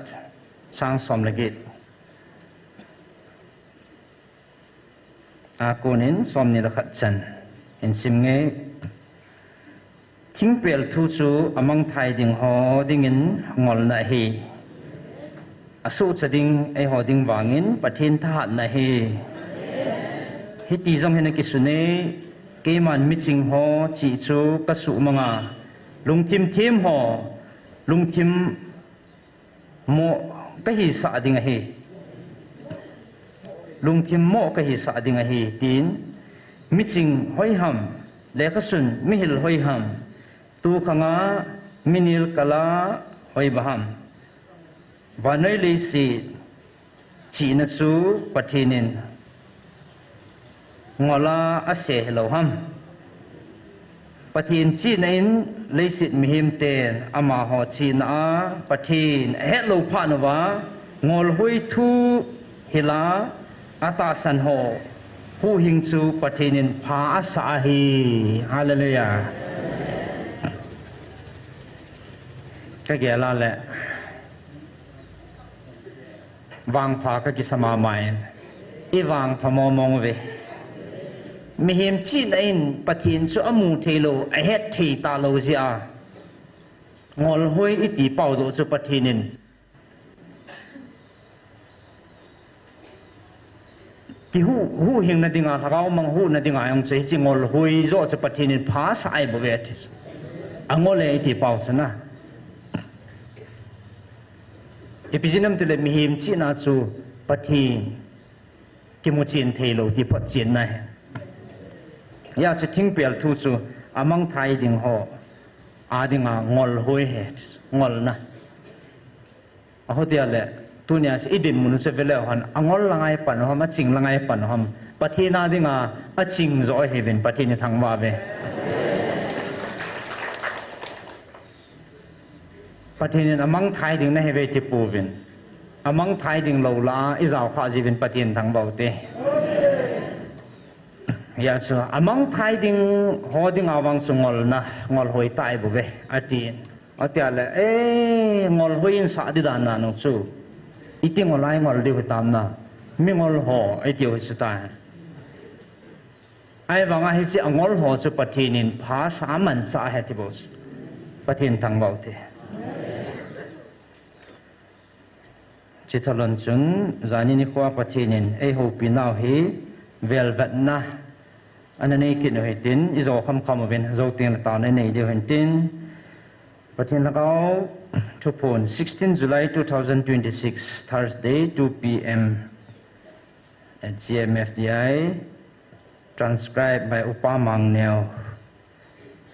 Speaker 9: sang som legit a konin som ni la khat chan in sim nge thing pel thu chu among thai ding ho ding in ngol na hi asu chading ai ho ding wangin pathin tha na hi hi ti jong hen ki sune ke man mi ching ho chi chu ka su manga lungthim thim ho lungthim mo ka hi sa ding hi lungthim mo ka hi sa ding hi tin mi ching hoi ham le ka sun mi hil hoi ham tu khanga minil kala hoi baham vanai le si chi na chu pathinin ngola ase hello ham pathin chi na in le sit mihim ten ama ho chi na pathin hello phanwa ngol hoi thu hila ata san ho hu hing chu pathinin pha asa hi hallelujah cái ghé là lẽ vàng phá cái sama mai i vàng phá mò mong về mi hiểm chi này pathin số amu thelo a het thei ta lo zia ngol hoi iti pau zo chu pathinin ki hu hing na dinga thagao mang hu na dinga yang che chi ngol hoi zo chu pathinin phá sai bo ve this angole iti pau chana epizinam tele mihim chi na chu pathi kimuchin thelo ti phat chin na ya che thing pel thu chu among thai ding ho adinga ngol hoi he ngol na a hotia le tunia se idin munu se vele han angol langai pan ho ma ching langai pan hom pathi na dinga a ching zo heaven pathi ni thangwa ve pathin among thai ding na heve ti puvin among thai ding lo la izau kha jivin pathin thang baute ya so among thai ding hoding awang sungol na ngol hoi tai bu ve atin atia le ngol hoi in sa di dan na no chu iti ngolai ngol di tam na mi ngol ho ai ti ho su ta ai wanga hi chi angol ho chu pathinin pha sa man sa he ti bo pathin thang baute chithalon chun zani ni kwa pathinin ei ho pinau hi velvet na anane kin ho tin izo kham kham ven zo tin ta ne nei de hen tin pathin lagao to phone 16 July 2026 Thursday 2 p.m. at GMFDI transcribed by Upamang Neo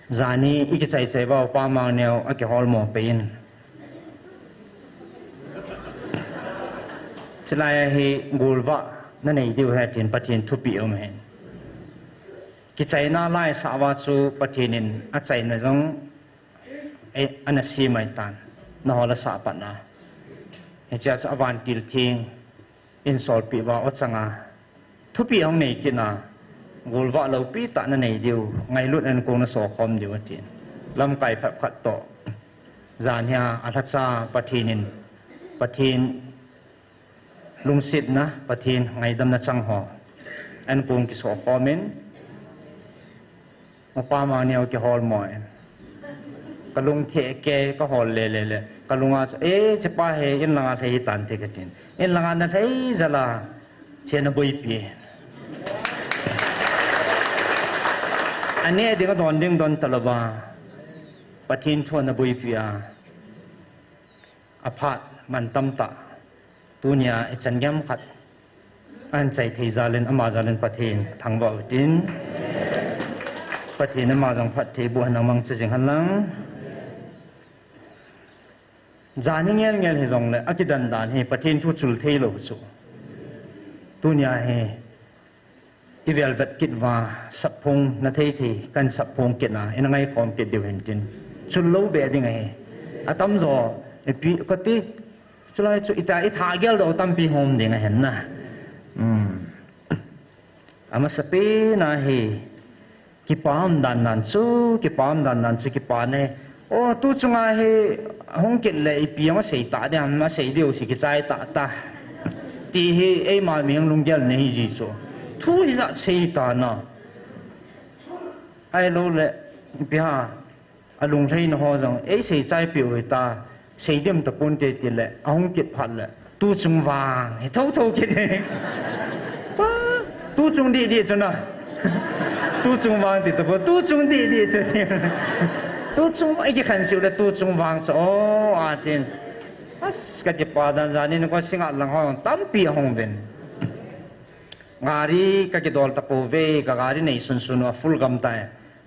Speaker 9: zani ikichai chai ba Upamang Neo ake hol mo pein Chilaya hi gulwa na nei diu hatin pathin thupi om hen ki chaina lai sawa chu pathinin a chaina jong e anasi mai tan na hola sa pana e cha cha awan til thing in sol pi wa o changa thupi ong nei kina gulwa lo pi ta na nei diu ngai lut an ko na so khom diu tin lam kai phat phat to zania athacha pathinin pathin lungsit na pathin ngai dam na chang ho an kung ki so komen mapa ma neo ki hol moi kalung the ke ka hol le kalunga chepa he in langa thei tan te katin in langa na thei zala chena boi pi ane dinga don ding don talaba pathin thona boi pia aphat man tam ta tunia echan gam khat an chai thei zalen ama zalen pathin thangba tin pathin ama jong phat thei bu hanang mang ching hanlang zaning ngel he jong le akidan dan he pathin thu chul thei lo chu tunia he ivel vet kit wa sapong na thei thei kan sapong kit na enangai kom ke de hen tin chul lo be ding he atam zo pi ko ti chulai chu ita I tha gel do tam pi hom ding hen na ama sape na he ki pam dan nan chu ki pa ne o tu chunga he hong kit le pi ma sei ta de ma sei deu si ki chai ta ti he e ma meng lung gel nei ji chu thu hi za sei ta na ai lo le bia alung thei na ho jong e sei chai pi oi ta sei dem ta pon te ti le hong kit phat le tu chung wang he thâu kit ne tu chung di chu na tu chung wang ti ta tu chung di chu ti tu chung ai ki khan siu le tu chung wang so a tin as ka ti pa dan zanin ko singa lang ho tam pi hong ben ngari ka ki dol ta po ve ka gari nei sun sun wa full gam ta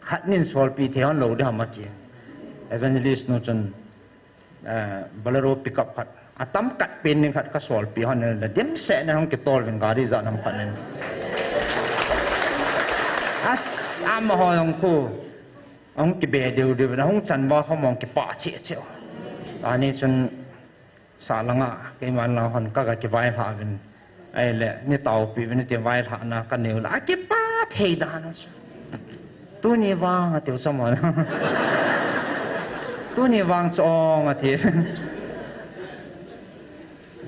Speaker 9: khat nin sol pi theon lo de ma chi evangelist no chun balaro pick up khat atam kat pen ning khat ka sol pi hon la dem se na hong ki tol ven gari za nam khat nen as am ho hong ko ông cái bè đều đều là không chăn bao không mong cái bạ chết chịu anh ấy chun xả lăng à cái mà là hòn cái vai phá bên ai lẽ như tàu bị bên tiền vai phá na cái nhiều là cái bạ thề đàn nó tôi nhớ vang à tiểu sao mà tôi nhớ vang cho mà thiệt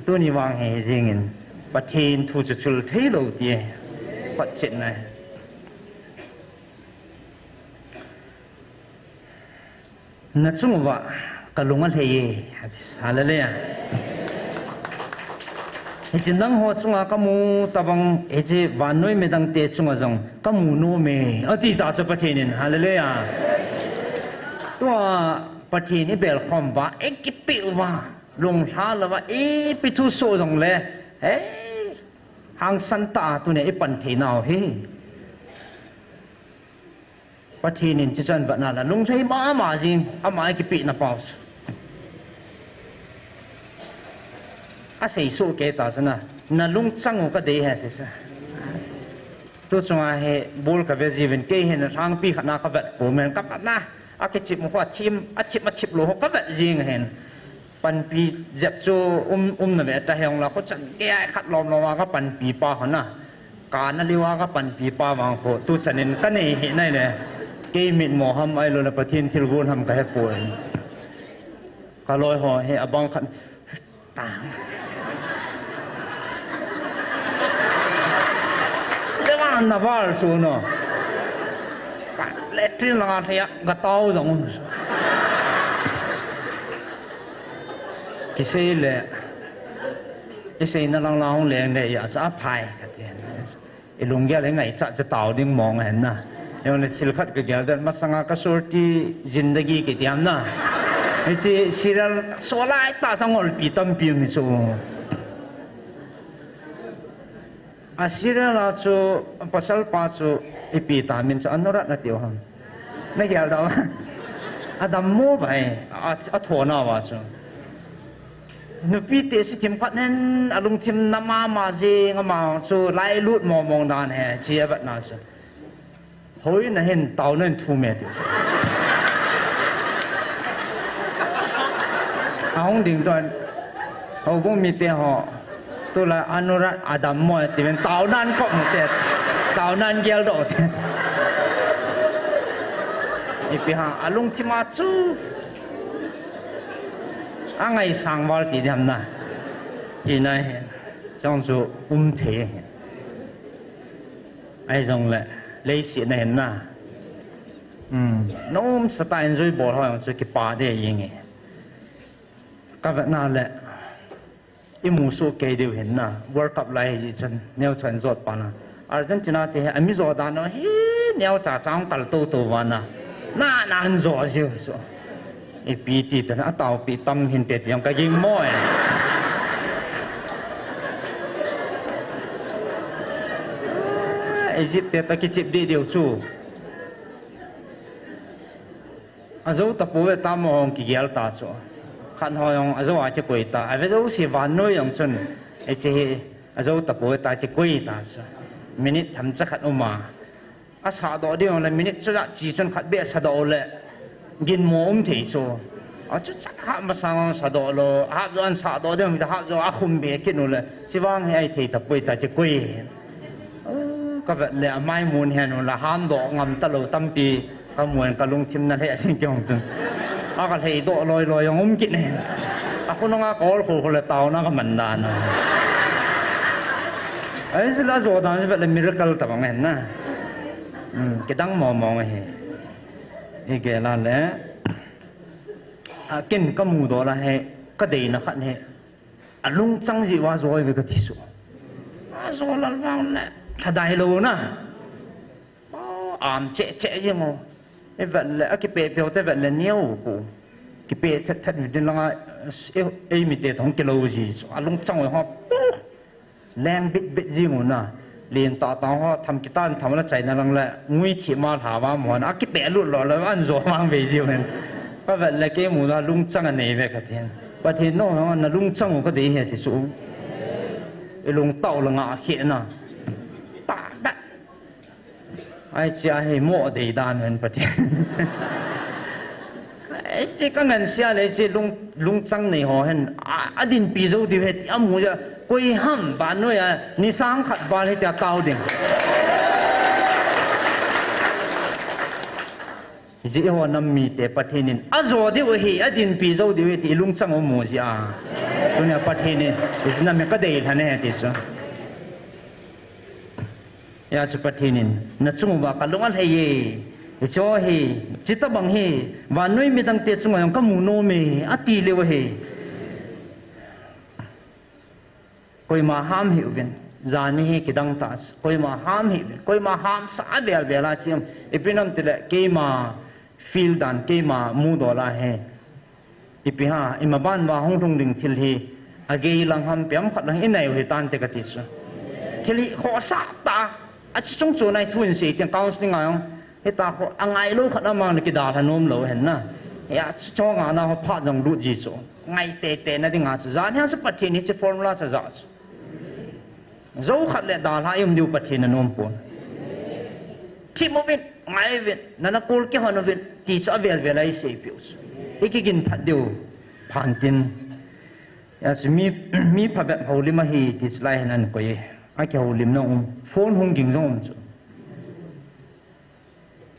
Speaker 9: tôi nhớ vang hệ gì nghìn bắt thiên thu chul thấy lâu tiền bắt chuyện này na chung wa kalungan he hallelujah he chinang ho chunga kamu tabang he je wanoi medang te chunga jong kamu no me ati ta cha pathin hallelujah to pathin ni bel khom ba ekipi wa long hala wa e pitu so jong le he hang santa tu ne e pan the naw he pathin in chisan ba na la lung thei ma jing ama ki pi na paus a sei so ke ta sana na lung changu ka de ha tisa tu chunga he bol ka ve jiven ke he na thang pi khana ka vet po men ka na a ke chip mo chim a chip lo ka vet jing hen pan pi jep chu na ve ta heong la ko chan ke ai khat lom lo ka pan pi pa hona ka na liwa ka pan pi pa wang ko tu chanin ka nei he nai le cái mình mò hâm ai luôn là bắt thiên thiêu vốn hâm cái hết bồi cả lôi họ hay abang khăn tàng cái mà nạp vào xuống nó lẽ trên là thấy gạt tao giống cái xe lẽ cái xe nó lang lang liền này à sẽ phai cái tiền lùng kia lấy ngày chắc sẽ tàu đi mong hẹn na yang chilkhat ke gyal dan masanga ka sorti zindagi ke tiam na ichi siral solai ta sangol pitam pi mi so asira la chu pasal pa chu ipi ta min so anorat na tiu ham na gyal da adam mo bai a thona wa chu nupi te si tim phat nen alung tim nama ma je ngama chu lai lut mo mong dan he chia bat na chu hối là hen tàu nên thu mẹ tiểu ông đình đoàn ông cũng mi tiền họ tôi là anurat adam moi thì bên tàu nan có một tiền tàu nan gel độ tiền ipi ha alung chima chu ngày sang vào thì làm na chỉ này trong số thế ai dùng lại lấy xịn này na nó sẽ tay rồi bỏ thôi rồi cái bà đây gì nghe các bạn nào lại một số cái điều hiện na World Cup lại gì chân nêu chân giọt pa na Argentina thì anh mi giọt nó nêu trả trang tal tô vào na anh giọt chứไอ้ปีติดนะเต่าปีตำหินเต็ดยังกะยิงม้อยไอ้จิบเต็ดตะกิจิบดีเดียวจู่อาจูตะปูเวตามองกิเกลตาสู้ขันหอยองอาจูอาจจะกุยตาไอ้เวจูสิวันน้อยองจนไอ้เจอาจูตะปูเวตาจะกุยตาสู้มินิทำจะขัดออกมาอาสาดอเดียวเลยมินิจะจีจนขัดเบียสะดอเลยกินหมูที่สู้อาจจะหามาสั่งสะดอโลหาจวนสะดอเดี๋ยวมีแต่หาจวนอาคุมเบกินนู่นเลยชิวางให้ไอ้ที่ตะปุยตาจะกุยก็แบบเลยไม่มูลเห็นนู่นละห้ามดอกงำตะลุตั้มปีก็มวนก็ลงทิมนั่นแหละสิ่งเกี่ยวจนอาก็ให้ดอกลอยยังงุ้มกินเห็นอาคุณน้องอาก็คนละเตานั่งก็มันดานนะไอ้สิละโจดานสิแบบเลยมิราเคิลต่างๆเห็นนะก็ตั้งมองให้อีกแล้วแหละกินก็มูดอละให้ก็ดีนะขันให้ลุงจังสิว่าโวยไปก็ที่สุดโวยละว่างแหละถ้าได้รู้นะเจ๊ยังโง่ไอ้แบบเลยกิเปย์เปียวแต่แบบเลยเนี้ยกูกิเปย์ทัดอยู่ในหลังไอ้มีเตะของกิโลจีลุงจังว่าเขาแรงวิจิงนะเรียนต่อเขาทำกีตาร์ทำอะไรใจนั่นแหละงุ้ยที่มาถามว่าหมอนกิเปย์ลุดหล่อเลยอันโจมังวิจิงเนี่ยก็แบบเลยเกี่ยมูนะลุงจังอันนี้แบบกันทีประเทศโน้นนะลุงจังก็ดีเหตุที่สุดไอ้ลุงเต่าละงาเขียนนะตาแบบไอ้เจ้าให้หมดดีด้านเงินประเทศไอ้เจ้าก็เงินเสียเลยเจ้าลุงจังในหอเห็นอดีตปีโซดีเหตุอ่ะมูจะกุยห้ำบ้านนู้นอ่ะนิสังขัดบ้านให้แต่เต่าดิ่งจิ๋วน้ำมีแต่ประเทศนี้อาโจดีว่าเฮียดินปีโซดีว่าที่ลุงจังโอโมจิอาตัวนี้ประเทศนี้ที่นั่นมันก็ได้ทันเนี่ยที่สุดยาสุประเทศนี้นั่นจุงว่ากันลุงอะไรเย่โจเฮจิตบังเฮวันนู้นมีตั้งแต่จุงว่ายังก็มูโนเมอตีเลวเฮคอยมาห้ามหิววินจานี่กิดังตัสคอยมาห้ามหิวคอยมาห้ามสาเบลเบลาซิมอีพินัมติเลเกมาฟิลดันเกมามูดอลาเฮอีพิฮาอิมาบ้านว่าห้องทุ่งดิ่งทิลฮีอาเกยลังฮัมเปียมขัดลังอินไหนวเหตันเตกติสทิลฮีขอสาตาอาจจะจงจูในทุนสีเตียงเก้าสิงห์เฮตาขออังไงลูกขัดน้ำมันกิดาทนมโลเห็นนะยาช่องงานเขาพัดยังรูดจีโซไงเตะนั่นที่งานสุดจานเฮาสปัตเทนิจะฟอร์มูลาสุดจานเจ้าขัดเลดาลายมดูปัตเทนนมปนที่โมวินไงวินนั่นนักกูเกี่ยวกับวินที่จะเวลาเสียผิวอีกกินพัดเดียวผ่านตินยาสมีพับแบบหูลิมาฮีที่สไลน์นั่นก็ยังไอ้เกี่ยวลิมน้องโฟนหงกิ่งน้องจุ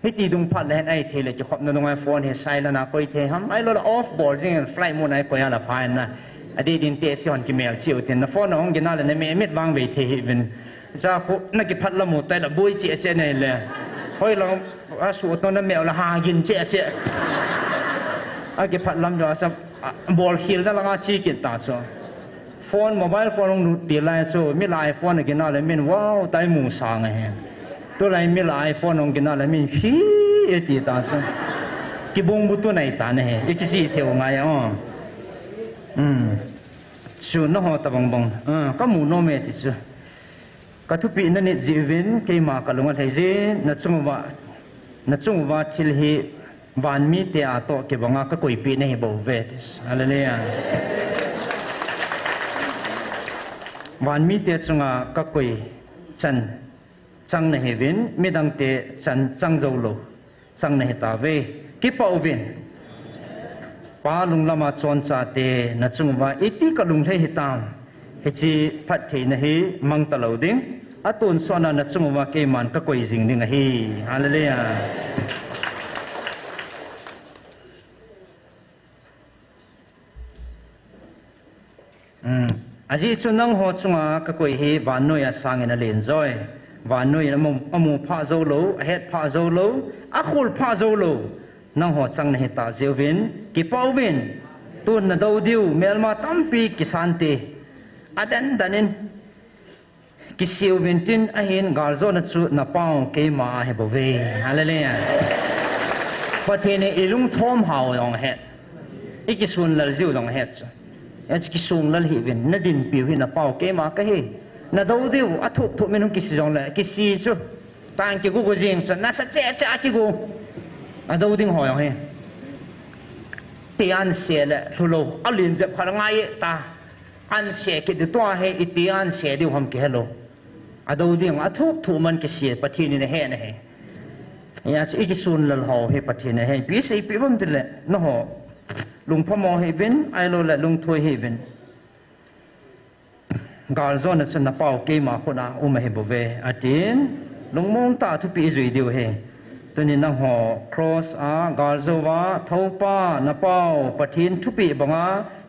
Speaker 9: ฮิตีดุงพัดเลยไอ้เทเลจะขบนั่งไอ้โฟนเฮไซแล้วนะก็ยังเทฮัมไอ้เราออฟบอลจริงไฟล์มูนไอ้ก็ยังละพายนะอดีตดินเตะสิวันกิเมลเชียวเทนนะโฟนน้องกินอะไรเนี่ยไม่มิดวางเวทีเป็นจะคุนักกิพัดละหมดแต่ละบุยเจ๊เนี่ยเลยเฮ้ยเราสูตรนั้นแมวละหากินเจ๊อากิพัดลำยอสับบอลฮิลนั่นละงาชีกินตาโซโฟนโมบายโฟนลงดูตีไลน์โซมีไลน์โฟนกินอะไรมินว้าวไตมูสางไงตัวไรมีไลน์โฟนลงกินอะไรมินฟีตีตาโซกิบงบุตัวไหนตาเนี่ยอีกสี่เที่ยวไงอ๋อส่วนน้องตะบังบังก็มูโนเมติสก็ทุกปีนั่นนี่จีวินเกี่ยมากระลงอะไรจีนัดจงว่าทิลฮีวันมีเตะต่อเก็บงาก็คุยปีนี่บ่เวติสอะไรเนี่ยวันมีเตะจงก็คุยจังในเฮวินไม่ดังเตะจังโจโลจังในตาเวกิปเอาวินป้าลุงละมาจวนจ่าเตนัดจงว่าอีที่กลุงเทหิตามเฮจีพัดเทนเฮมังตะลาวดิ้งอาตุนส่วนนัดจงว่าเกมันก็คุยสิ่งดิ้งเฮอะไรเนี่ย aji chu nang ho chunga ka koi hi van noi asang ina len joy van noi amu pha zo lo het pha zo lo akhul pha zo lo nang ho chang ne ta zevin ki pawin tun na do diu melma tampi kisante adan danin ki siwin tin a hin galzo na chu na pau ke ma he bove hallelujah patene ilung thom hau yong het ikisun lal jiu dong het chu ach ki sung lal hi vin na din pi hi na pau ke ma ka hi na do diu a thup thup min ki si jong la ki si chu tang ki gu gu jing chu na sa che cha ki gu a do ding ho yong he tian se le thulo alin je phar ngai ta an se ki de to he itian se diu ham ki hello a do ding a thup thu man ki si pathi ni ne he na he ya chi ki sun lal ho he pathi ne he pi sei pi bum de le no ho lung phamo he vin ai lo le lung thoi he vin gal zon na chen na pau ke ma khona um he bo ve atin lung mong ta thu pi zui diu he tuni nang ho cross a gal zo wa thopa na pau pathin thu pi banga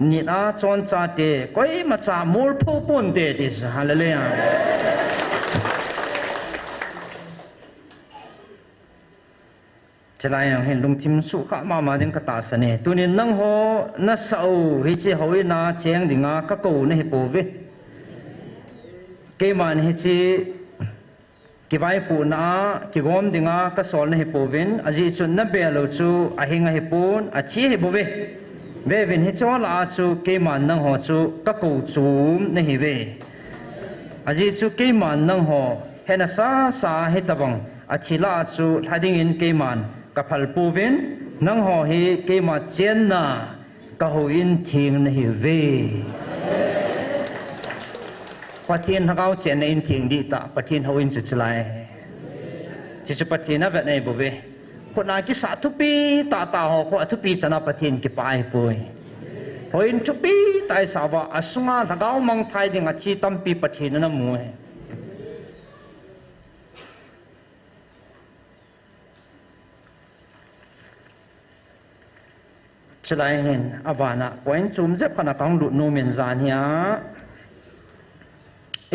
Speaker 9: ni a chon cha te koi ma cha mul phu pun te this hallelujah chalai yang hen lung tim su kha ma ding ka ta sane tunin nang ho na sau hi chi hoi na cheng dinga ka ko ne hi po ve ke man hi chi ki vai pu na ki gom dinga ka sol ne hi po vin aji chun na be lo chu a hinga hi pun a chi hi bo ve ve vin hi cho la chu ke man nang ho chu ka ko chum ne hi ve aji chu ke man nang ho hena sa hi tabang a chila chu thading in ke man kapal puvin nang ho hi ke ma chen na ka ho in thing na hi ve pathin hagau chen na in thing di ta pathin ho in chu chlai chi chu pathin na vet nei bo ve khona ki sa thu pi ta ho ko thu pi chana pathin ki pai poi hoin thu pi tai sa wa asunga hagau mang thai ding a chi tam pi pathin na mu chlai hen avana point chum je phana kang lu no men zan hia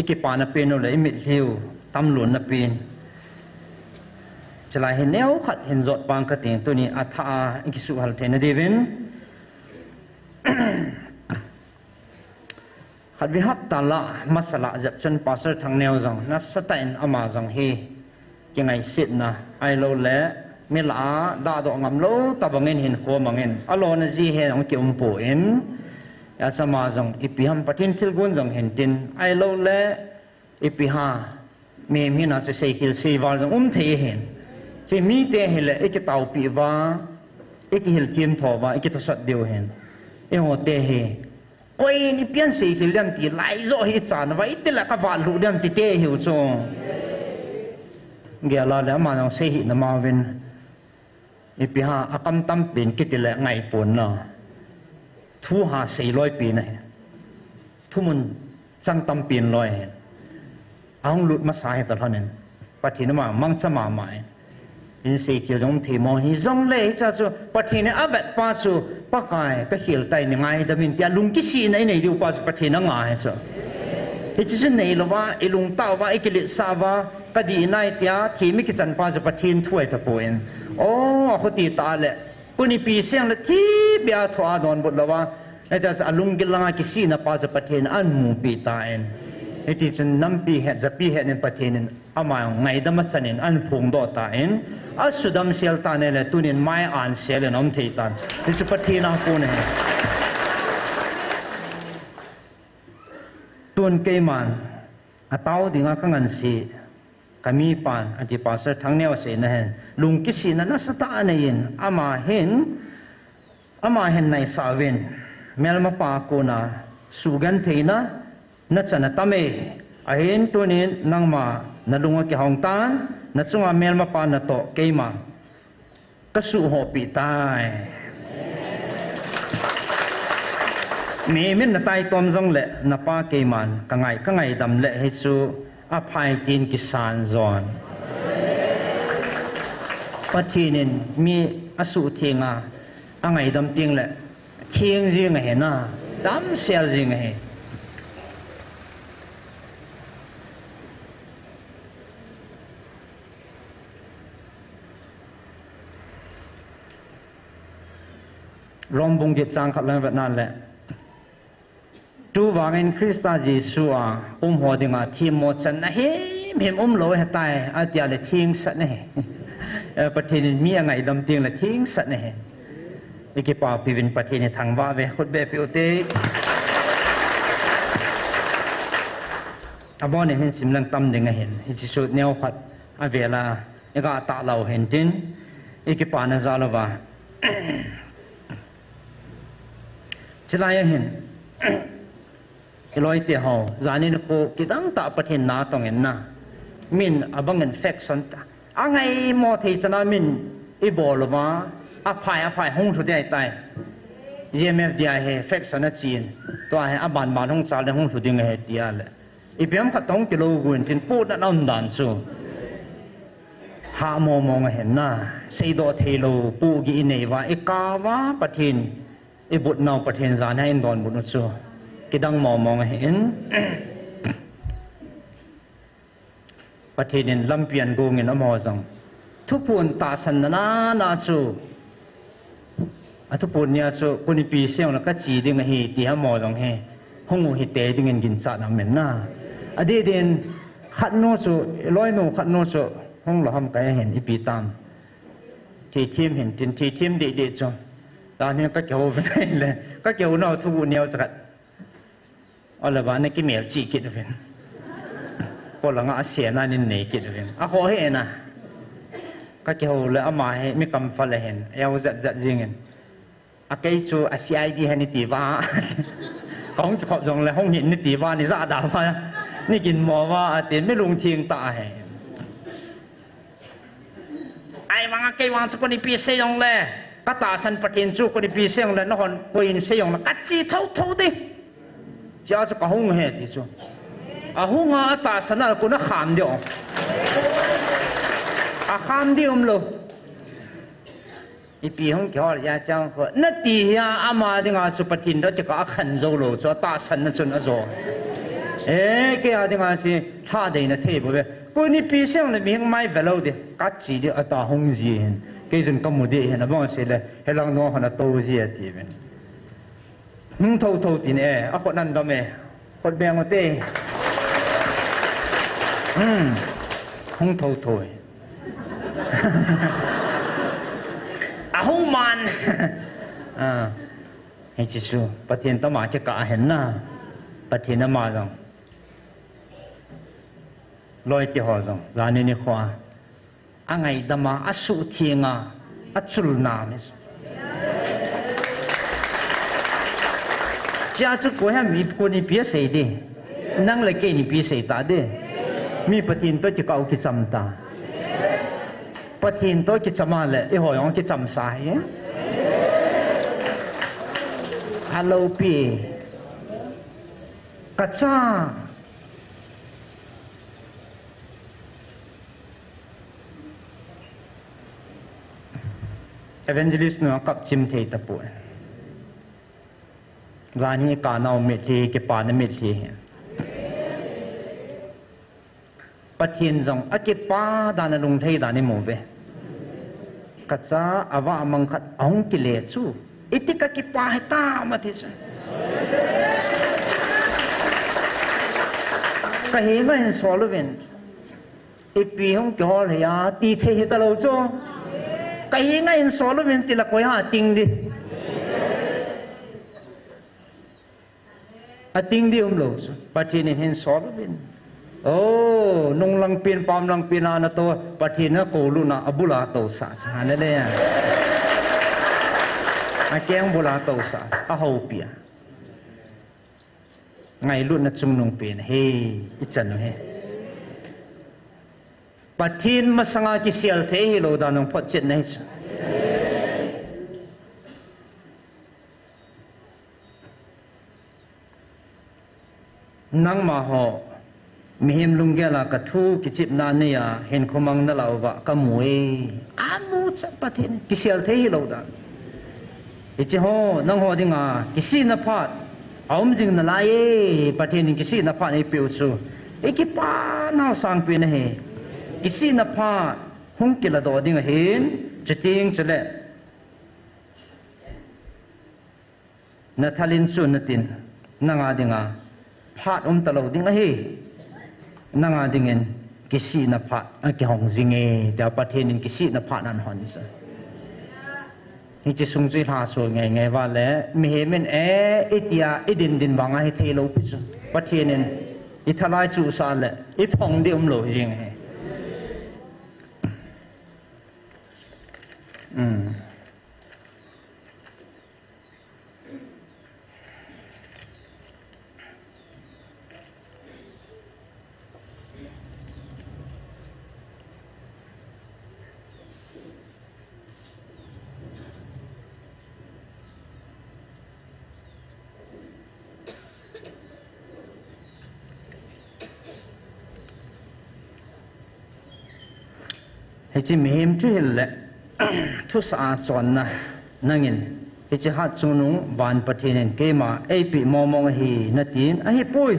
Speaker 9: ekipana peno le mit hiu tam lun na pin chlai hen neu khat hen zot pang ka ting tu ni atha ikisu hal the na devin hat vi hap tala masala jap chen pastor thang neu jong na satain ama jong hi ki ngai sit na ai lo le mi la da do ngam lo ta bangin hin ko mangin alo na ji he ong ki po in ya sama jong ipiham patin thil gun jong hen tin ai lo le ipiha me mi na se sei khil sei wal jong the hen se mi te hele ek tau pi wa ek hil thim tho wa ek to sat deu hen e ho te he koi ni pian sei thil dam ti lai zo hi chan wa itila ka wa lu dam ti te hiu chong gela le ma jong sei hi na ma vin ipiha akam tam pin kitile ngai pon na thu ha sei loi pi na thu mun chang tam pin loi ang lut ma sai ta thanen pathina ma mang chama mai in sei ki jong thi mo hi jong le cha chu pathina abat pa chu pakai ka hil tai ni ngai da min tia lung ki si nei nei diu pa pathina ngai cha hi chi nei lo wa ilung ta wa ikili sa wa ka di nai tia thi mi ki chan pa chu pathin thuai ta poin oh aku ti ta le puni pi siang le ti bia thwa don bot lawa eta alung gilanga ki si na pa ja pathin an mu pi ta en eti chun nam pi he ja pi he nen pathin ama ngai da ma chanin an phung do ta en asudam sel ta ne le tunin mai an sel en om thei tan ti chu pathin a ko ne tun ke man atau dinga kangan si kami pan ati pastor thang neo se na hen lung ki si na sa ta na yin ama hen nai sa wen mel ma pa ko na sugan theina na chana tame a hen tunin nangma na lunga ki hong tan na chunga mel ma pa na to keima ka su ho pi tai me min na tai tom jong le na pa keiman ka ngai dam le he chu a phai tin ki san zon pathinin mi asu thinga angai dam ting le thieng jing he na dam sel jing he รอมบงเกจางขัดเลยแบบนั้นแหละดูว่าเงินคริสต์เยซูหัวดิ่งทีมหมดสันนะเฮ้เห็นลอยตายอาจจะเลยทิ้งสันนะประเทศนี้มีอะไรดำทิ้งเลยทิ้งสันนะอีกป่าวพิวินประเทศนี้ทางว่าเวคุดเบปิโอเตอาบอนเห็นสิมลังตั้มดิ่งเห็นอิจิสุดเนียวขัดอาเวลาอีกตาเราเห็นจินอีกป่านาซาลว่าจะไล่เห็นลอยเตียหอจานี่นกูกิดังตาประเทศนาตรงเห็นนะมินบังเงินเฟกสันตาอังไงมอที่สนามินอีบอลว่าอภัยห้องสุดใหญ่ตายเยเมฟดีไอเฮเฟกสันจีนตัวเฮอบานห้องสาลห้องสุดยังไงเดียเลยอีเปียมขัดต้องกิโลกุนทินพูดนั่นดันสูหามองเห็นนะเซโดเทโลปูกีเนวาเอกาวาประเทศอีบุตรนาวประเทศจานให้อินดอนบุตรสูกิดังมองเห็นประเทศนี้ลำเปียนกูเงินอมอจังทุกคนตาสันนาสูทุกคนเนี่ยสูคนปีเสียงแล้วก็จีดิ่งเฮตีฮะมอจังเฮห้องหิเตดิ่งกินสัตว์น้ำเหม็นน่าอดีตเดินขัดโนสูร้อยโนขัดโนสูห้องเราทำกันเห็นอีปีตามที่ทีมเห็นที่ทีมเด็ดๆจังตอนนี้ก็เกี่ยวไปได้เลยก็เกี่ยวนอทุกคนเนี่ยจะกัดอะไรบ้างนี่กิเมลจีกิดเป็นพอหลังอาเซียนนี่เหนื่อยกิดเป็นขอให้นะก็เกี่ยวเลยอามาให้ไม่กำฟันเลยเห็นเอาจัดจริงเห็นไอ้จูอาเซียดีให้นิติว่าของขอบจงเลยห้องหินนิติว่านี่ระดับว่านี่กินหมอว่าเตียนไม่ลงเทียงตาให้ไอ้วังไอ้วังสกุลปีเสียงเลยก็ตาสันประเทศจูกุลปีเสียงเลยนครกุยนเสียงเลยกัดจีเท่าดิจะจะกระหงเหตุที่สุดหงตาสนากุนขามเดียวขามเดียวมั้งลูกอีปีหงเกี่ยวกับยาเจ้าคนนั่นตียาอามาดิ่งสุปฏินเราจะก็ขันโจโลจวตาสันนั่นส่วนอะไรเกี่ยวดิ่งสิท่าเดินเทปเว้ยกุนี่ปีเสียงเลยมีไม่เวลาดิกัดจีเดียวตาหงจีเห็นกี่จนกำมือดีเห็นนะบ้างสิเลยให้ลองน้องคนนั้นโตจีทีเป็นเท่าตีเนี่ยคนนั้นทำไมคนเบียงมาเต้ห้องเท่าห้องมันเฮ้ยจิชูประเทศต้องมาจะกะเห็นนะประเทศนั้นมาจังลอยที่หัวจังจานี่ขวาอังไงดมาอสุทีงอัจุลนามิสจ้าจุกว่ามีคนนี้เปียเสียดีนั่งเลยแกนี่เปียเสียตาดีมีประเทศตัวที่เขาคิดจำตาประเทศตัวคิดจำมาเลยไอ้หัวยังคิดจำสายฮัลโหลปีกัจจ้าevangelist นัวกับจิมเทตปุ่นจานี่การเอาเม็ดทีเก็บปานเม็ดทีประเทศจงอาเก็บปาดานลงเทดานี่โมเวกัจจาอาวามังคัดองกิเลสูอิติกะเก็บปาให้ตามาที่สุดก็เห็นว่าเห็นสอลเวนอีปีของเกี่ยวเลยตีเทหิตาโลโจก็เห็นว่าเห็นสอลเวนตีละก็ยังติงดิติงดิโลประเทศนี้เห็นสอลเวนโอ้นงลังเปลี่ยนปามลังเปลี่ยนนาตัวประเทศนั้นโกลุนะอบุลาโตสาสหานั่นเลยแกงบุลาโตสาสอาหูเปียไงรุ่นนั้นจุงนงเปลี่ยนเฮ้อิจันเฮ้ประเทศมาสังกิเสียลเทฮิโลดานงพอดเจ็ดนี่นังมาหอมีเห็นลุงแกละกระทูกิจิบนานเนี่ยเห็นขมังนั่นเราว่ากมวยอามูจับประเทศกิเสียลเทฮิโลดานอิจิโฮนังหอดิ่งกิสินพัดเอามจิงนั่นไล่ประเทศนี้กิสินพัดในเปียวซูกิปานาสังเปียนเฮกิสินพัดหงกิละดอดิ่งเห็นจุดจริงจุดเล่ na thalin chu na tin nanga dinga phat talo ding na hi nanga dingen kisi na phat ki hong jinge ta pathen in kisi na phat nan hon sa ni chi sung chui ha so ngai ngai wa le mi he men itia idin din banga hi thelo pi chu pathen in i thalai chu sa le i phong de lo jing he hi chi mihim tu hil le thu sa chon na nangin hi chi hat chunung van pathinen kema ap momong hi natin a hi pui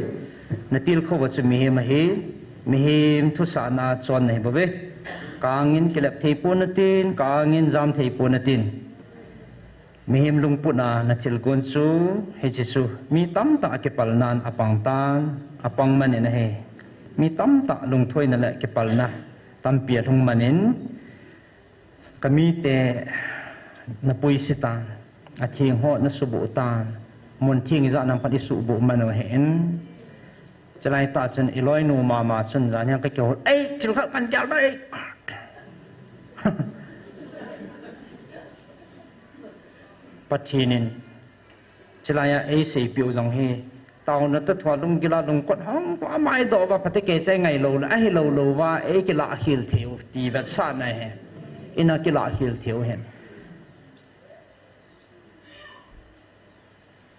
Speaker 9: natil kho wa chu mihim thu sa na chon nei bave kangin kelap thei pon natin kangin jam thei pon natin mihim lungpuna na chil gon chu hi chi chu mi tam ta ke palnan apang tan apang man ne he mi tam ta lung thoi na le ke palna tam pia thung manin kami te na puisita athing ho na subu tan mun thing za nam pati subu mano hen chalai ta chen iloi nu ma chun za nya ka kyo ei chil kha kan jal dai pathinin chalaya ei sei piu jong he tao nó tất thọ lung kia lung quật hông có mai độ và phải kể chơi ngày lâu là ai lâu lâu và ấy cái lạ hiểu thiếu thì vật sát này hè ina cái lạ hiểu thiếu hen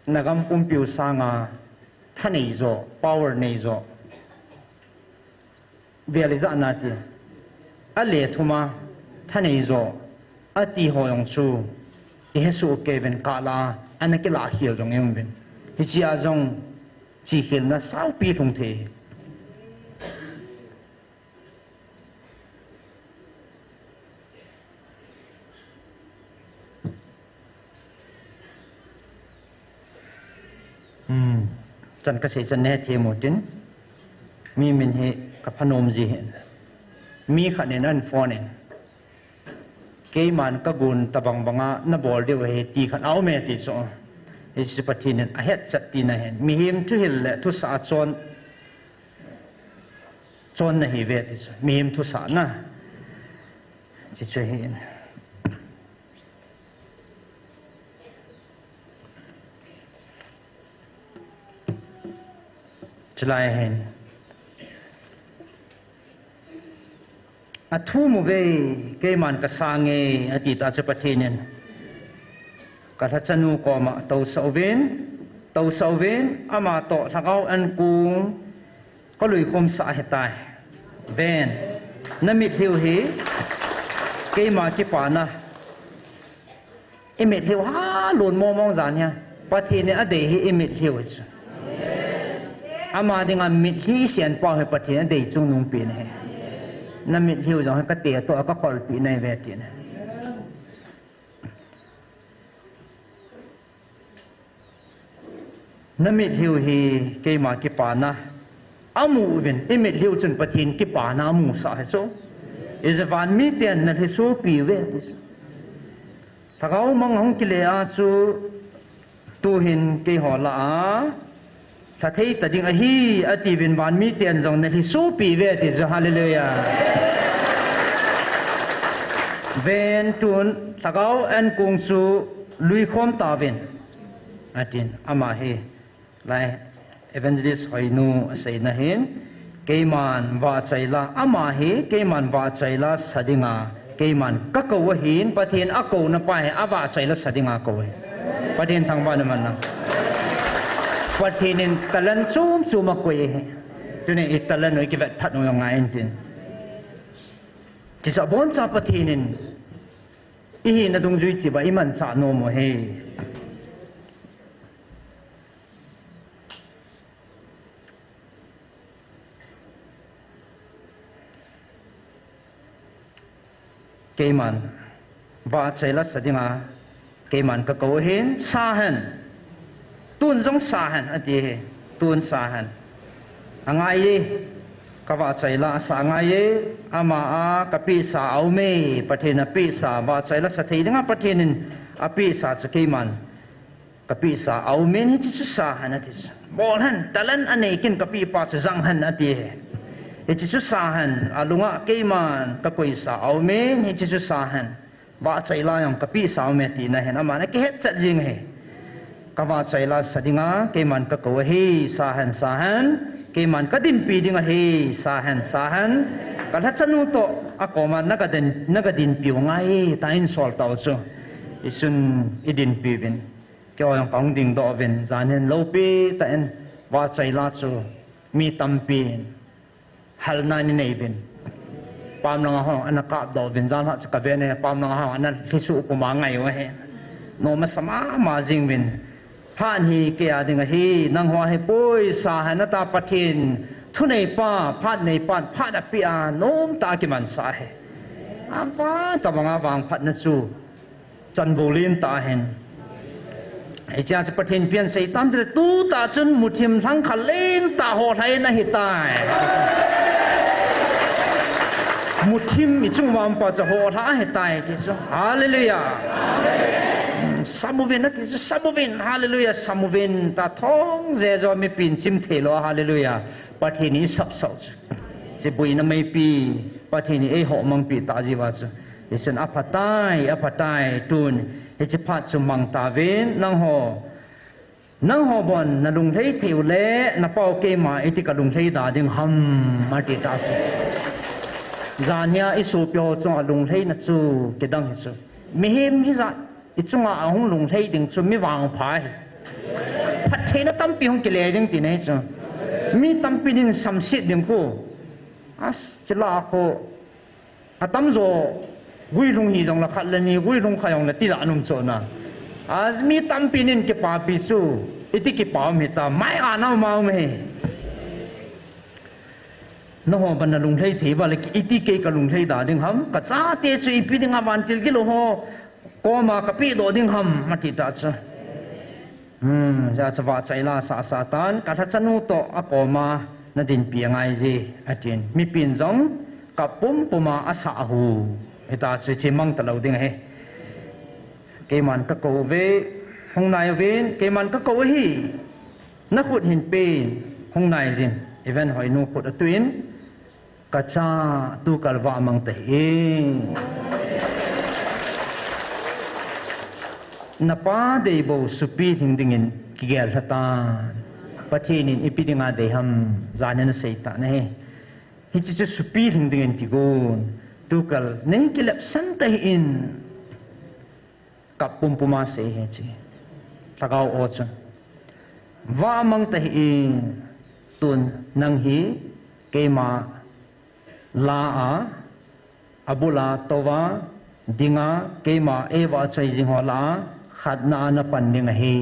Speaker 9: nagam kumpiu sanga thani zo power nei zo realiza nati ale thuma thani zo ati hoyong chu ihesu kevin kala ana cái lạ hiểu jong em ben hi chia jong chỉ khiến nó sao pi không thể chân cái sự chân nét thì một tin mi mình hệ cái phanom gì hiện mi khả nên ăn phone nên cái màn cái gun tabang banga na bol đi về ti khăn áo mẹ ti so is patinin a het chatti na hen mihim tu hil le tu sa chon na hi vet is mihim tu sa na chi che hin chlai hen a thu mu ve ke man ka sange ati ta che patinin cả thắt chân có mà tàu sầu vén ama to thằng ăn cung có lùi khom sa hết tai ven nằm mít hiu hí cái mà cái pa na mít hiu ha luồn mong dàn nha bắt thì này ở đây hi mít hiu ama dengan mít hi xiên pa hay bắt thì ở đây chung nung pin hay nằm mít hiu rồi cái tiệt to cái khol pin này về tiền namit hiu hi ke ma ki pa na amu vin imit hiu chun pathin ki pa na amu sa he so is van mi ten na he so pi ve tis thagau mang hong ki le a chu tu hin ke ho la a tha thei ta ding a hi ati vin van mi ten jong na he so pi ve tis hallelujah ven tun thagau an kung su lui khom ta vin atin ama he lai evangelist hoinu sei na hin keiman wa chaila ama hi keiman wa chaila sadinga keiman ka ko hin pathin ako na pa he awa chaila sadinga ko he pathin thang ba naman na pathinin talan chum chuma ko he tune italan no kivat phat no ngai tin ti sa bon cha pathinin i na dung jui chi ba iman cha no mo he Keiman wa chaila sadinga keiman ka ko hin sa hen tuôn giống sa han ati tuôn sa han angai kawa chaila sa ngai ama a kapi sa aume pathina pi sa ba chaila sa theidinga pathinin api sa chakeiman kapi sa aumen hi chu sa han ati bol han talan anekin kapi pa cha jang han ati hi chu sa han alunga keiman ka koi sa aumen hi chu sa han ba chaila yang kapi sa aume ti na hen ama na ke het chat jing he kawa chaila sadinga keiman ka ko hi sa han keiman kadin pi dinga he sahan kada chanu to akoma nagadin piu ngai tain sol taw chu isun idin pi vin kyo yang kong ding do vin zanen lopi ta en wa chaila chu mi tampi hal na ni nei vin pam na ho anaka do vin zan ha ka ve ne pam na ho anan thisu kuma ngai wa he no ma sama ma jing vin han hi ke adinga hi nang hwa he poi sa hanata pathin thunei pa phat nei pan phat a pi a nom ta ki man sa he apa tamanga wang phat na chu chan bolin ta hen ai cha cha pathin pian sei tam de tu ta chun muthim thang khalen ta ho thai na hi tai muthim i chung wam pa cha ho tha he tai ti chu hallelujah Samovin at is Samovin, hallelujah, Samovin, ta thong zezo mi pin chim thelo, hallelujah, pathini sap sauch. Je buina may pi, pathini e ho mang pi ta jiwas. Isun apatai tun, it's a pat sumang tavin, nang ho bon, na lung lay teule, na pao kema, itika lung lay dading ham matitas. Zanya isupyo chung lung lay na chu, kedang hisu. Mihim hizat. Ichunga ahung lung thei ding chu mi wang phai phat thei na tampi hong kile ding ti nei chu mi tampi din samsit ding ko as chila ko atam zo gui lung hi jong la khat la ni gui lung khayong la ti la num cho na as mi tampi nin ke pa pi su iti ki pa mi ta mai ana ma me no ho ban lung thei thei wa le iti ke ka lung thei da ding ham ka cha te chu ipi ding awan til ki lo ho Koma kapi do ding ham mati ta cha ja chawa chaila sa satan ka tha chanu to akoma na din pi ngai ji atin mi pin jong kapum puma asa hu eta che chimang ta lo ding he keman ka ko ve hong nai ven keman ka ko hi na khut hin pe hong nai jin even hoi nu khut atuin ka cha tu kalwa mang te e Napa de bo supi hingdingin kigel hatan pathinin ipidinga de ham zanen seita ne hi chi supi hingdingin tigon tukal nei kilap santa in kapum puma se he chi tagaw ochon wa mang ta in tun nang hi kema la a abula towa dinga kema ewa chai jinghola khad na na panding he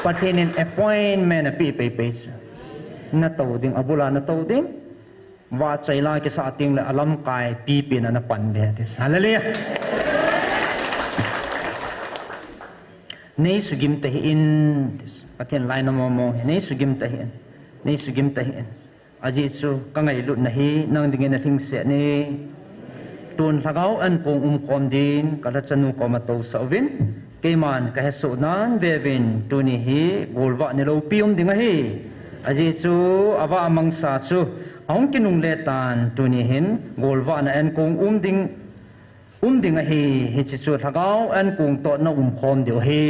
Speaker 9: pathinin appointment pi pe na to ding abula na to ding wa chaila ke sa ting la alam kai pi pi na pan de hallelujah nei sugim te in pathin line mo nei sugim te in aji chu kangai lut na hi nang dingin na thing se ni tun thagau an pong khom din kala chanu ko ma to sawin keman ka hesu nan vevin tuni hi golwa ne lo pium dinga hi aji chu awa amang sa chu ong kinung le tan tuni hin golwa na an kong dinga hi chi chu thagau an kong to na khom dio hi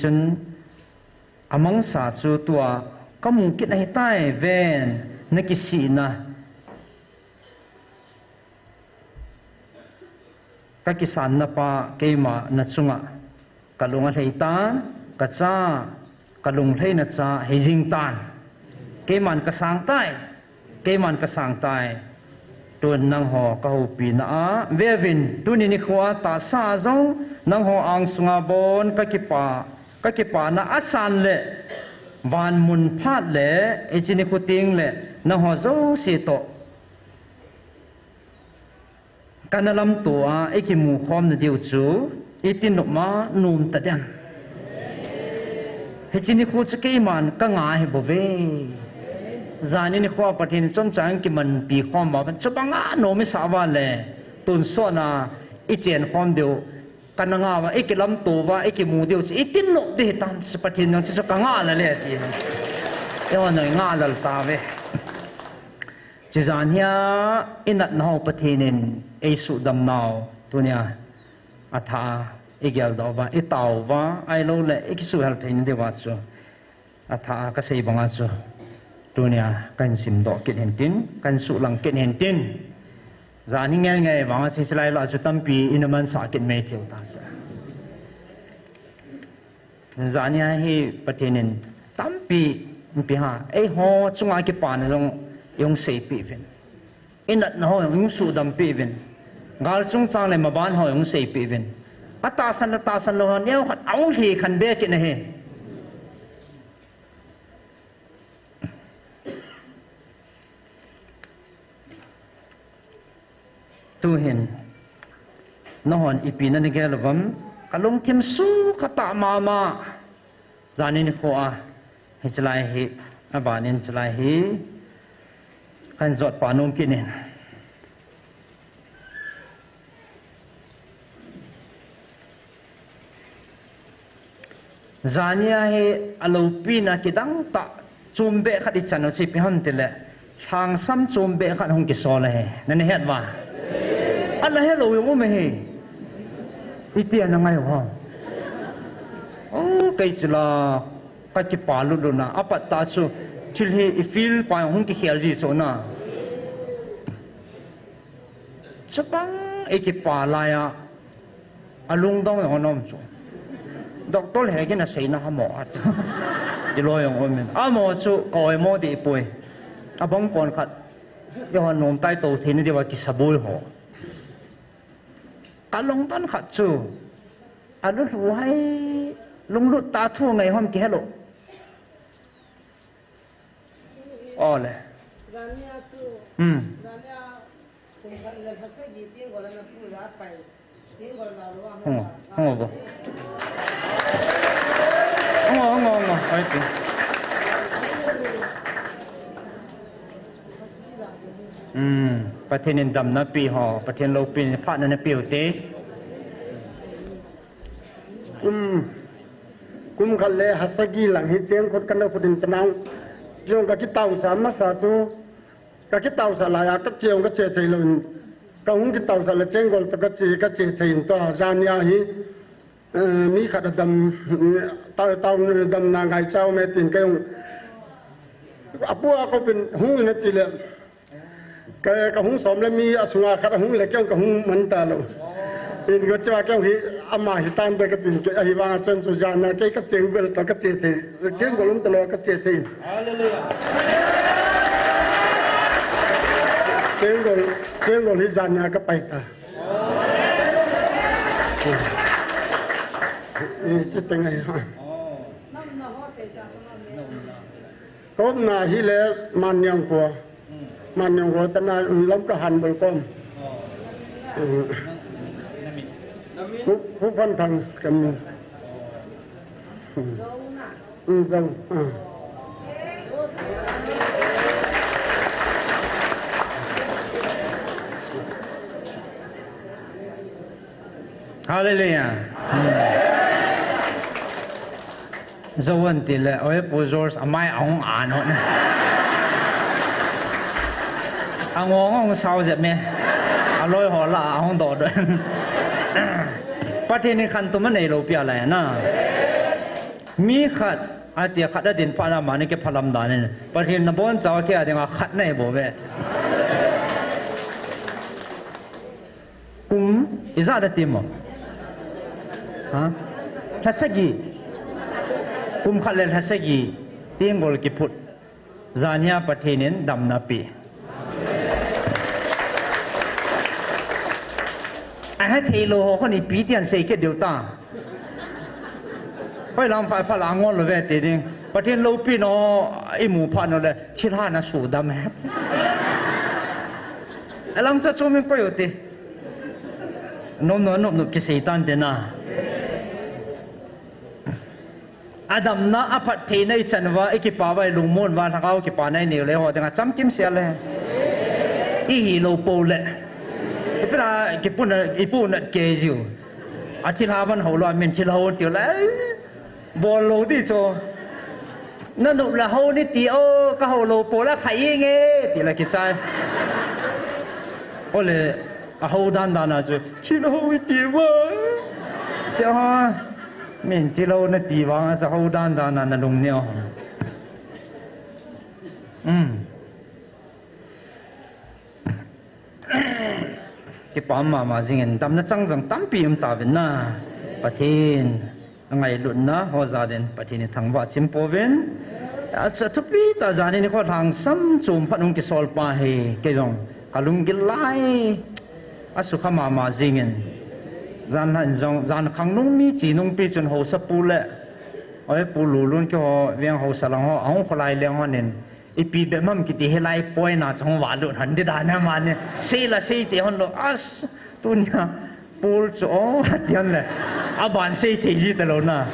Speaker 9: chun amang sa chu tua kamung kit na hitai ven na kisi na kakisan na pa keima na chunga kalunga heitan kacha kalung hei na cha hejing tan keman kasang tai tun nang ho ka ho pi na a vevin tuni ni khwa ta sa zong nang ho ang sunga bon ka kipa na asan le van mun phat le ejini kuting le na ho zo si to kanalam tua ekimu khom na diu chu itin no ma num ta dem he chini khu chke man ka nga he bove zani ni kho pathin chom chang ki man pi khom ba chapanga no mi sa wa le tun so na i chen khom deu kananga wa ikilam to wa ikimu deu itin no de tam se pathin no chu ka nga la le ti yo no nga lal ta ve chỉ rằng nha inat nao pathinin eisu dam nao tunia atha igel do va itau va ai lo le ikisu hal thein de wa chu atha ka sei banga chu tunia kan sim do kin hen tin kan su lang kin hen tin zani nge nge wanga si slai la chu tampi inaman sa kin me thiu ta sa zani hi pathinin tampi pi ha ei ho chunga ki pan jong yung sei pi vin inat na ho yung su dam pi vin gal chung chang le ma ban ho yung sei pi vin ata san lo han yau khat aung hi khan be ki na he tu hin no hon ipi na ni gel vam kalung tim su khata mama zani ni ko a hichlai hi abanin chlai hi kan zot panum kinin zania he alopina kidang ta chumbe khadi chano chi pi han tele hang sam chumbe khat hong ki so le he nan het wa ala he lo yong me he itia na ngai ho o kai chula ka ki palu do na apat ta chu chil he ifil pa hong ki khel ji so na chapang ekipa la ya alung dong honom chu doctor he ke na sei na ha mo at ti lo yong omen a mo chu koi mo di pui abong kon khat yo han nom tai to thin di wa ki sabul ho kalong tan khat chu alu ru hai lung lu ta thu ngai hom ki hello ole Pathin dam na pi ho pathin lo pin pha na pi te
Speaker 10: kum khalle hasagi lang hi cheng khot kan pudin tanang jong ka ki tau sa ma sa chu ka ki tau sa la ya ka cheong ka che thei lo ka hung ki tau sa la cheng gol ta ka che thei to jan ya hi mi khat dam tau dam na ngai chau me tin ka apua ko pin hung na ti le ka hung som le mi asunga khat hung le kyong ka hung man ta lo in go chwa kyong hi ama hi tan be ka tin ke hi wa chen chu jan na ke ka cheng bel ta ka che thei cheng golum ta lo ka che thei hallelujah cheng gol hi jan na ka pai ta chỉ tiếng này ha. Hôm nay hi lệ man nhang của ta na lắm cái hành bồi con. Phúc văn thằng cầm. Dâu.
Speaker 9: Hallelujah. Zoan tila oye puzors amai ang ano na. Ang ngong sao dẹp me. Aloy hola ang do do. Pati ni kan tu mana ilo pia la na. Mi khat atia khat din pa na mani ke phalam dan. Pati na bon chaw ke adinga khat nai bo ve. Kum iza da timo. Ha? Hasagi. Kum khalel hasagi tingol ki put. Zania pathinin dam na pi. Ai hai thei lo ho ni pi tian sei ke deu ta. Pai lam phai phala ngon lo ve te ding. Pathin lo pi no I mu pha no le chila na su dam he. Alam cha chomi ko yote. Nom ki seitan te na. Adam na apat thei nei chanwa ikipa vai lungmon wa thakau ki pa nai ni le ho tanga cham kim sia le I hi lo po le ipra ki puna ke jiu athil ha ban ho lo men thil ho ti le bol lo di cho na nu la ho ni ti o ka ho lo po la khai nge ti la ki chai ole a ho dan dan na chu thil ho ti wa cha mình chỉ lâu nó tì vang sao hậu đan đan là lùng neo cái bám mà riêng tâm nó trăng rằng tâm bìm ta bên na bát thiên ngày luận na hoa gia đình bát thiên thằng vợ chim po bên sẽ thúc bi ta gia đình có thằng sắm chùm phát nông cái sol pa he cái dòng cả lùng cái lai asuka mà riêng gian hành dòng gian khang nung mi chỉ nung pi chun hồ sa pu lệ oi pu lu luôn cho họ viên hồ sa lang họ ông có lại liền họ nên ipi be mam ki ti helai poi na chong wa lu han de da na man ne sei la sei te hon lo as tunya pul cho tian le aban sei te ji te lo na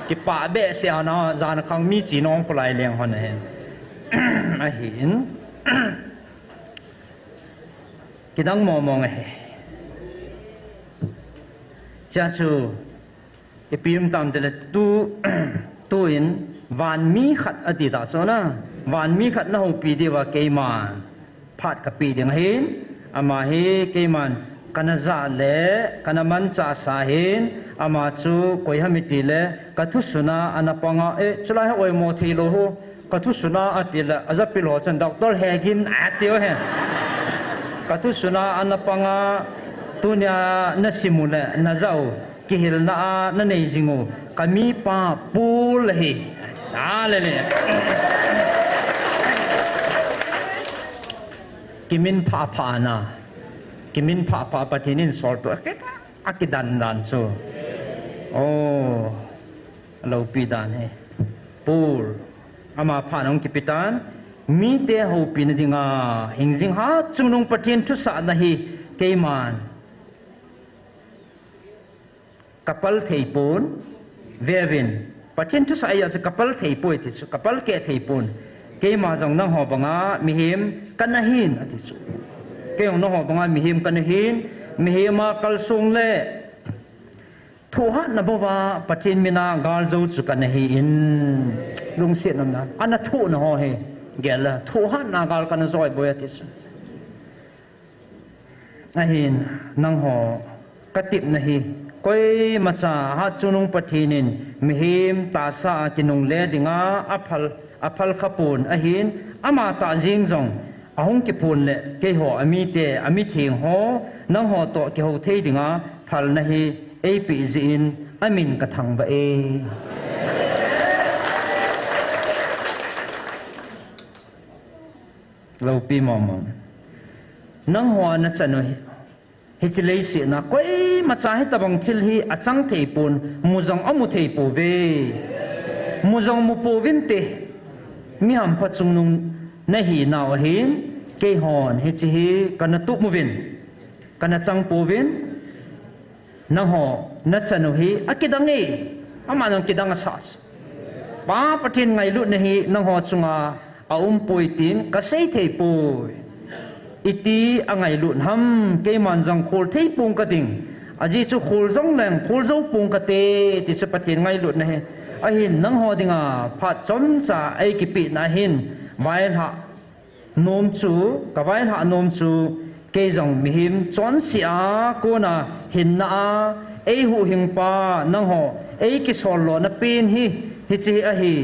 Speaker 9: ki pa be se na gian khang mi chỉ nong có lại liền họ ne a hin ki dang mo mo nge cha chu ipim tam de tu in van mi khat ati da so na van mi khat na ho pi de wa ke ma phat ka pi ding hin ama he ke man kana za le kana man cha sa hin ama chu koi hamiti le ka thu suna anapanga chulai oi mo thi lo ho ka thu suna ati la aza pi lo chan doctor hegin atio he ka thu suna anapanga tunya na simule na zau kihil na nei jingu kami pa pul hi sale le kimin pa na kimin pa patinin sol to akidan dan so oh lo pi dan he pul ama pa nong kipitan mi te ho pin dinga hingjing ha chungnung patin thu sa na hi keiman kapal theipon vevin patin tu sai ya kapal theipoi ti kapal ke theipon ke ma jong nang ho banga mihim kanahin ati su ke ong no ho banga mihim kanahin mihima kalsung le thoha na bowa patin mina gal zo chu kanahi in lung se nam na ana thu na ho he gela thoha na gal kana zoi boya ti su ahin nang ho katip na hi koi macha ha chunung pathinin mihim ta sa kinung le dinga aphal khapun ahin ama ta jing jong ahung ki phun le ke ho ami te ami thing ho nang ho to ki ho thei dinga phal na hi ap zin amin ka thang ba e lo pi mom nang ho na chanu hichlei si na koi macha he tabang thil hi achang theipun mujong amu theipu ve mujong mu po vinte mi ham pachung nung na hi naw hin ke hon he chi hi kana tu mu vin kana chang po vin na ho na chanu hi akidangi amanang kidanga sas pa pathin ngai lu na hi nang ho chunga aum poitin ka sei theipui iti angai lun ham ke man jang khol thei pung ka ding aji chu khol jong leng khol zo pung ka te ti se pathin ngai lut na he a hin nang ho dinga pha chom cha ai ki pi na hin vai ha nom chu ka vai ha nom chu ke jong mi him chon si a ko na hin na a ei hu hing pa nang ho ei ki sol lo na pin hi chi a hi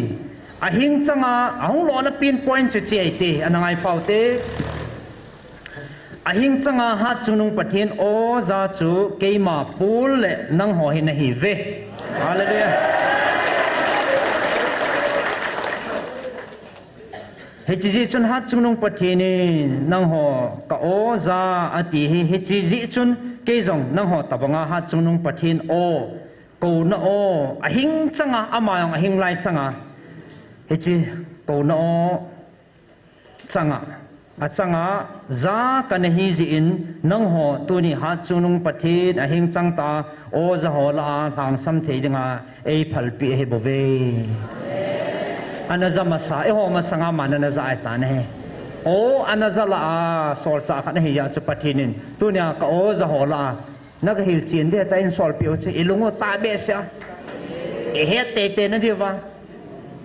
Speaker 9: a hing changa ahung lo na pin point chu chi ai te anangai pau te ahing changa ha chunung pathin o za chu keima pul le nang ho hin hi ve hallelujah he chi ji chun ha chunung pathin ni nang ho ka o za ati hi he chi ji chun ke jong nang ho tabanga ha chunung pathin o ko na o ahing changa amayong ahing lai changa he chi ko na o changa achanga za kanahi ji in nang ho tuni ha chunung pathin a hing changta o za hola hang sam theidinga ei phalpi he bove anaza masa e ho masanga manana za ta ne o anaza la sol cha khan he ya chu pathinin tunia ka o za hola nak hil chin de ta in sol pio che ilungo ta be sia e he te na diwa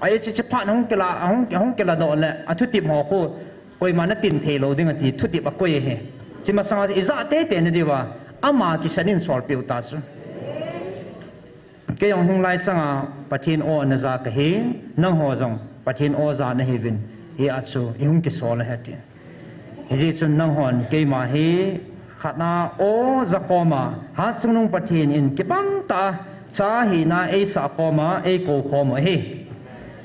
Speaker 9: ai chi chi phan hong kela no le athuti mo ko koi mana tin thelo ding ati thuti ba koi he chi ma sanga iza te na diwa ama ki sanin sol pio ta su ke yong hung lai changa pathin o na za ka he nang ho jong pathin o za na hevin he achu ihung ki sol ha ti ji chun nang hon ke ma he khana o za koma ha chunung pathin in ki bang ta cha hi na e sa koma e ko khoma he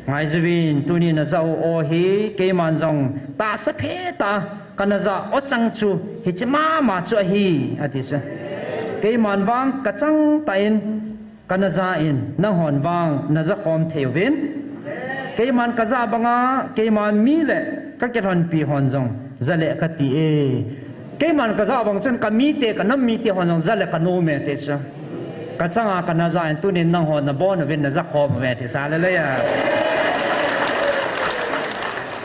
Speaker 9: ngai zwin tuni na zau o hi ke man jong ta sa phe ta kana za o chang chu hi chima ma chu hi ati sa ke man wang ka chang ta in kana za in na hon wang na za kom thewin ke man ka za banga ke man mi le ka ke hon pi hon jong za le ka ti e ke man ka za bang chen ka mi te ka nam mi te hon jong za le ka no me te cha ka changa kana za in tuni nang hon na bon ven na za khom ve te sa le le ya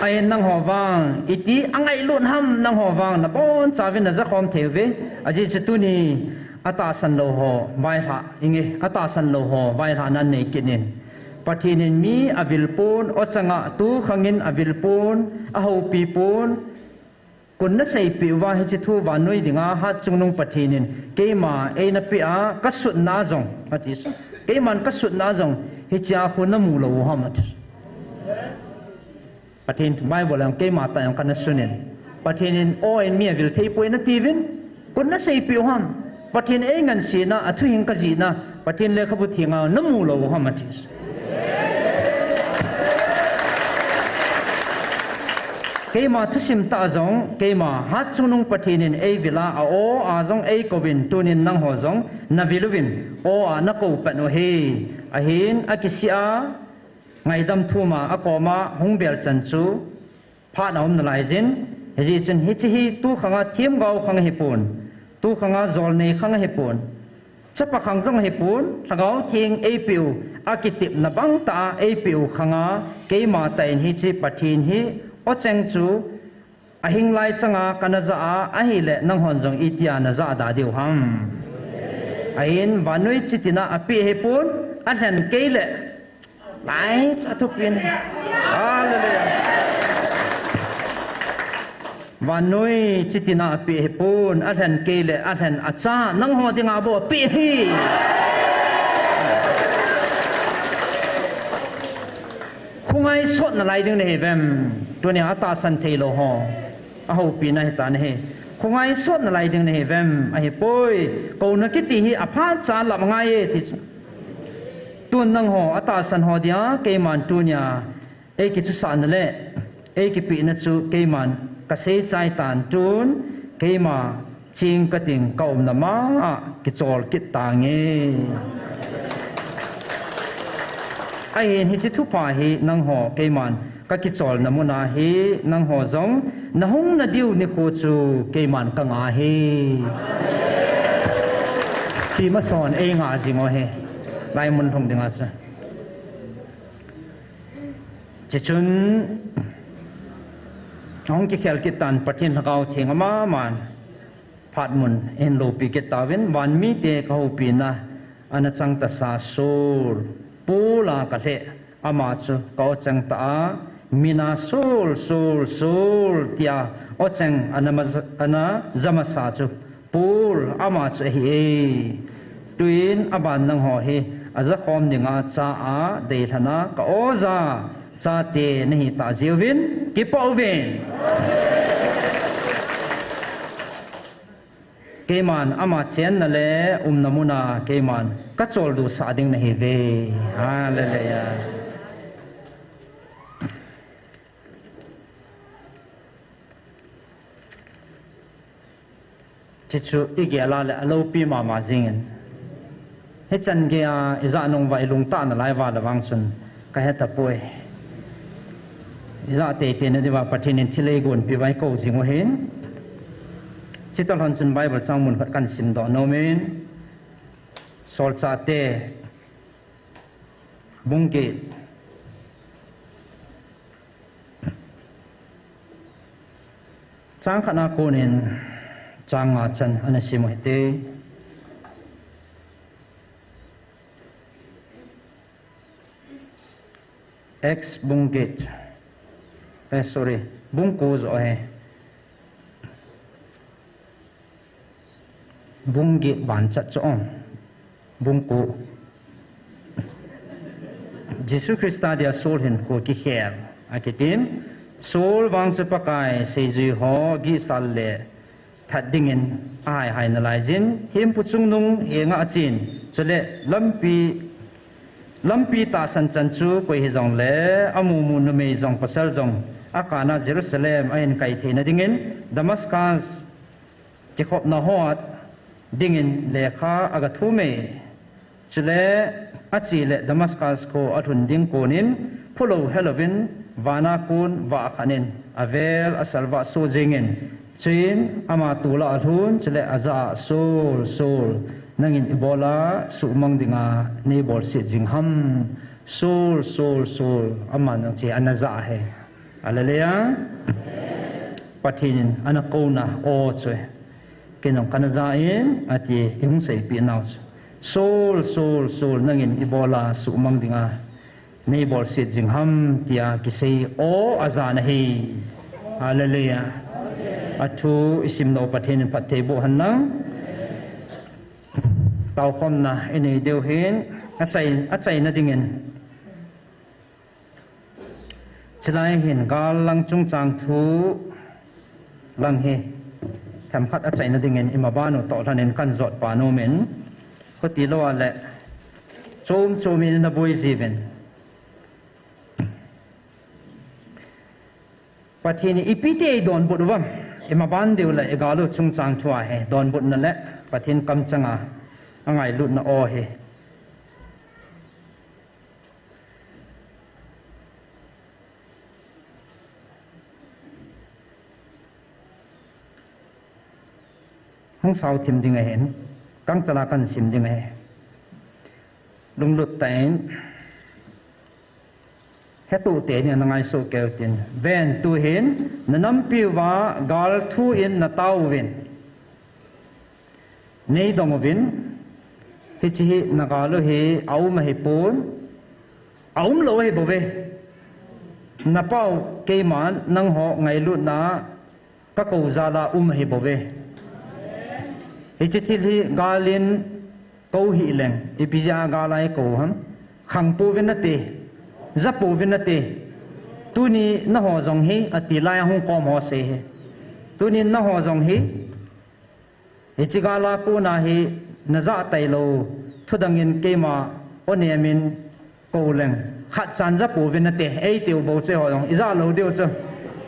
Speaker 9: ai nang ho wang iti angai lun ham nang ho wang na bon chawin na za khom theve aji chituni ata san lo ho vai tha inge ata san lo ho vai tha nan nei kinin pathinin mi avil pon o changa tu khangin avil pon a ho pi pon kun na sei pi wa hi chithu wa noi dinga ha chungnung pathinin keima e na pi a kasut na jong ati ke man kasut na jong hi cha khu na mu lo hamat pathin mai bolang ke ma ta yang kana sunin pathinin o en mi vil thei poi na tivin kun na sei pi ham pathin e ngan si na athu hing ka ji na pathin le khabu thinga namu lo hamatis ke ma thusim ta jong ke ma hat chunung pathinin e vila a o a jong e kovin tunin nang ho jong na viluwin o a na ko pa no he a hin a kisia ngai dam thuma a koma hungbel chanchu pha na na lai jin he chen hi chi hi tu khanga thim gau khang hi pun tu khanga zol nei khang hi pun chapa khang jong hi pun thagau thing e piu a kitip na bang ta e piu khanga ke ma ta in hi chi pathin hi o cheng chu a hing lai changa kana za a hi le nang hon jong itia na za da diu ham a in vanui chitina api he pun a hlen ke le lai cha thu pin hallelujah vanui chitina api he pun a hlen ke le a hlen a cha nang ho dinga bo pi hi khungai sot na lai ding ne vem tu ne ata san thei lo ho a ho pi na ta ne khungai sot na lai ding ne vem a he poi ko na ki ti hi a pha cha la ngai e ti tun nang ho ata san ho dia ke man tu nya e ki tu san le e ki pi na chu ke man ka se chai tan tun ke ma ching ka ting ka om na ma ki chol ki ta nge ai hen hi chi thu pa hi nang ho ke man ka ki chol na mu na hi nang ho zong na hung na diu ni ko chu ke man ka nga hi chi ma son e nga ji ngo he lai mun thong dinga sa chi chun ong ki khel ki tan pathin hagau thing ma man phat mun en lo pi ke tawin wan mi te ka ho pi na ana chang ta sa sur pula ka the ama chu ka chang ta mina sul tia o chang ana zama sa chu pul ama chu hi tuin aban nang ho hi aza khom ninga cha a de thana ka oza cha te nahi ta jiwin ki povin keman ama chen na le namuna keman ka chol du sa ding nahi ve hallelujah chichu igela le alo pi ma ma jingen he chan ge a iza nong vai lung ta na lai wa la wang sun ka he ta poi za te te na dewa pathin in thile gon pi vai ko jingo hen chitol hon chun bible chang mun khat kan sim do no men sol cha te bungke chang khana ko nen chang nga chan ana sim te X bungkit sorry bungkuz ohe bungkit banchat chong bungku Jesu Christa dia sol hin ko ki kher akitim sol wang se pakai seju ho gi salle thadingin ai hai na laijin thim puchung nung enga achin chole lampi ta san chan chu koi hi jong le amu mu nu me jong pasal jong akana Jerusalem ain kai theina dingin Damascus Jacob na hot dingin lekha aga thu me chule achi le Damascus ko athun ding konin phulo Halloween wana kun wa khanin avel asalwa so jingen chin ama tula athun chule aza sol nangin ibola su mangdinga nebor sit jingham sol amma nang che anaza he alaleya pathin anakona o chwe kinong kanaza in ati yung sei pi naw sol nangin ibola su mangdinga nebor sit jingham tia kisei o azana he alaleya atu isim no pathin patebo hanang tao khom na ene deu hin achai na dingen chilai hin gal lang chung chang thu lang he tham khat achai na dingen imabano to thanen kan zot pa no men khoti lo ale chomin na boy jiven patini ipite don bodwam imaban deu la egalo chung chang thua he don bod na le pathin kam changa angai lut na o he hong sao thim ding a hen kang chala kan sim ding he lung lut tain hetu te ni nangai so ke tin ven tu hen nanam piwa gal thu in na tau win nei dong win hichi nagalu he aum he pon aum lo he bove na pau ke man nang ho ngai lu na ka ko zala he bove hichi thil hi galin ko hi leng ipija galai ko ham khang po vinate zapo vinate tuni na ho jong hi ati lai hong kom ho se he tuni na ho jong hi hichi gala ko na hi naza tailo thudangin kema onemin koleng khat chanza povinate ei tiu bo che ho iza lo dio chu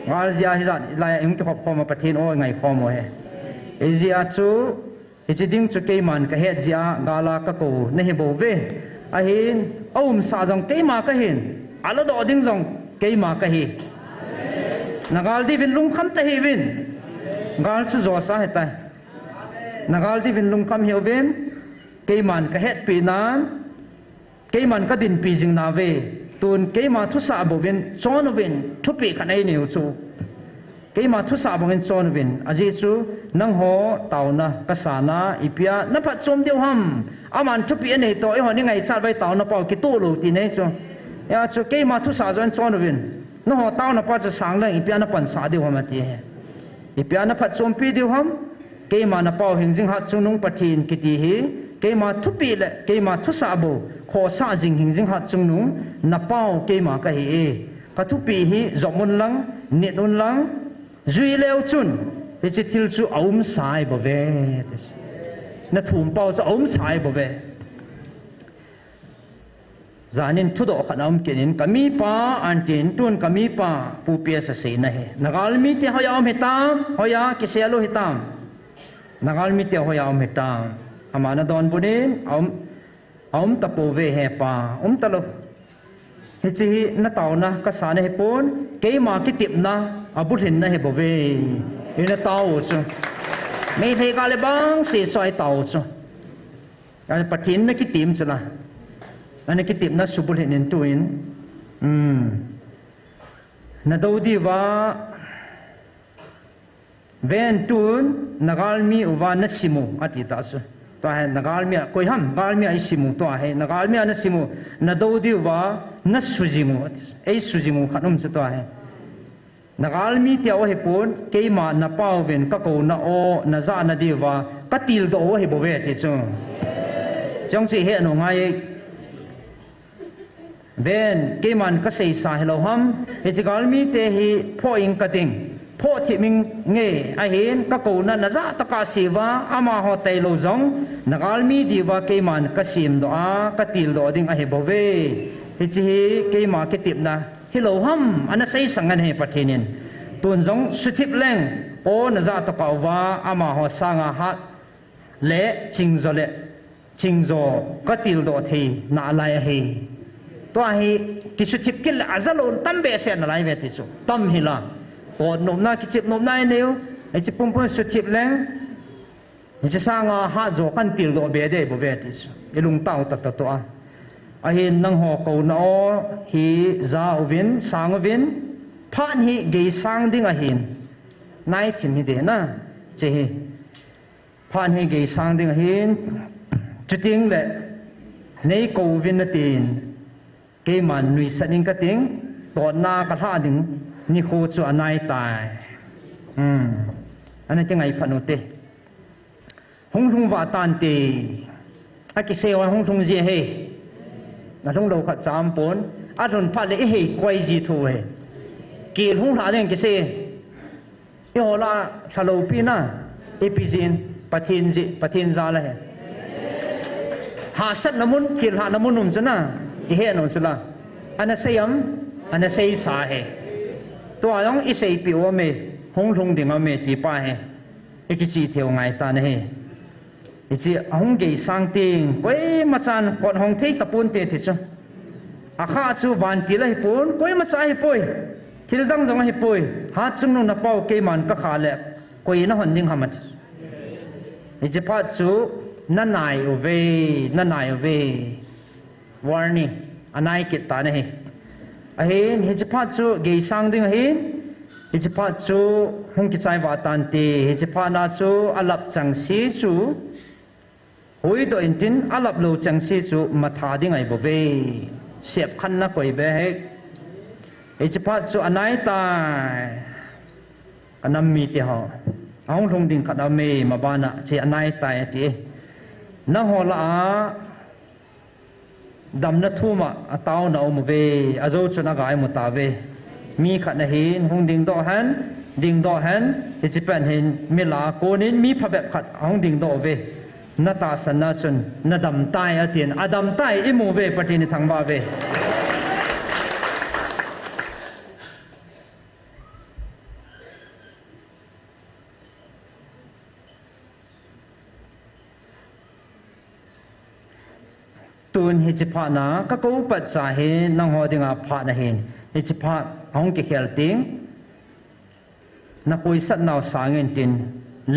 Speaker 9: ngal zia hi za la ing ki hop khom pathin o ngai khom o he ezia chu hichiding chu keman ka het zia gala ka ko nehi bo ve a hin sa jong kema ka hin ala do ding jong kema ka hi nagal di vin lung kham ta hi vin gal chu zo sa heta nagal di vin lung kham hi ovin keiman ka het pi nan keiman ka din pi jing na ve tun keima thu sa bovin chon vin thu pi khanai neu chu keima thu sa bovin chon vin aji chu nang ho tauna kasana ipia na phat chom deu ham aman thu pi nei to e ho ni ngai chat bai tauna pau ki tu lu ti nei chu ya chu keima thu sa jon chon vin no ho tauna pa chu sang lang ipia na pan sa deu ham ati he ipia na phat chom pi deu ham keima na pau hingjing hat chunung pathin kiti hi keima thupi le keima thusa bo kho sa jing hingjing hat chungnung na pau keima ka hi e ka thupi hi zomun lang netun lang zui leo chun hi chi thil chu aum sai bo ve na thum pau chu aum sai bo ve zanin thudo khanam kenin kami pa antin tun kami pa pu pe sa se na he nagal mi te hoya hetam hoya kiselo hitam nagal mi te hoya hetam amana don bunin tapo ve he pa talo hi chi na tau na ka sa na he pon ke ma ki tip na abu hin na he bo ve ina tau chu me the ka le bang se soi tau chu an pathin na ki tim chu la an ki tip na subul hin in tu in na do di wa ven tun nagalmi uwa na simu ati ta su to hai nagalmi koi ham galmi ai simu to hai nagalmi na simu na do di wa na sujimu ai sujimu khanum su to hai nagalmi tia o he pon ke ma na pau ven ka ko na o na za na di wa ka til do o he bo ve ti su jong chi he no ngai ven ke man ka sei sa hello ham he chi galmi te hi pho ing ka ting pho chi ming nge a hin ka ko na na za ta ka siwa ama ho tai lo zong nagalmi di wa ke man ka sim do a ka til do ding a he bo ve hi chi ke ma ke tip na hello ham ana sei sangan he pathinin tun zong suthip leng o na za ta ka wa ama ho sanga hat le chingzo ka til do the na lai he to hi ki suthip kil azalon tambe se na lai ve ti chu tam hila to nom na ki chip nom nai neu ai chi pum pum suthip leng ni chi sanga ha zo kan til do be de bo ve ti chu ilung tau ta ta to a ahin nang ho ko na o hi za ovin sang ovin phan hi ge sang ding ahin nai thim hi de na che hi phan hi ge sang ding ahin chuting le nei ko vin na tin ke man nui saning ka ting to na ka tha ding ni kho chu anai tai anai te ngai phanu te hung hung wa tan te a ki se wa hung hung je he na thong lo khat cham pon a thon pha le he kwai ji thu he ki hung ha den ki se e hola thalo pi na epizin pathin za la he ha sat namun kil ha namun num chana i he no chula ana sayam ana sei sa he to ayong i sei pi o me hong hong ding me ti pa he e ki chi theo ngai ta ne he i chi hong ge sang ting koi ma chan kon hong thei tapun te ti chu a kha chu van ti la hi pun koi ma cha hi poi thil dang jong hi poi ha chung no na pau ke man ka kha le koi na hon ding hamat i chi pa chu na nai ove warning anai kit ta ne he ahin hi chi pha chu ge sang ding ahin hi chi pha chu hong ki chai wa tan ti hi chi pha na chu alap chang si chu hoi do in tin alap lo chang si chu ma tha ding ai bo ve sep khan na koi be he hi chi pha chu anai ta anam mi ti ho ong thong ding khat me ma ba na che anai ta ti na ho la dam na thuma ataw na om ve azo chuna gai mu ta ve mi khat na hin hong ding do han hi chi pen hin mi la konin mi pha bep khat hong ding do ve na ta san na chun na dam tai atien adam tai i mu ve patini thang ba ve tun hi chi pha na ka ko pat cha he nang ho dinga pha na hin hi chi pha hong ki khel ting na koi sat naw sangin tin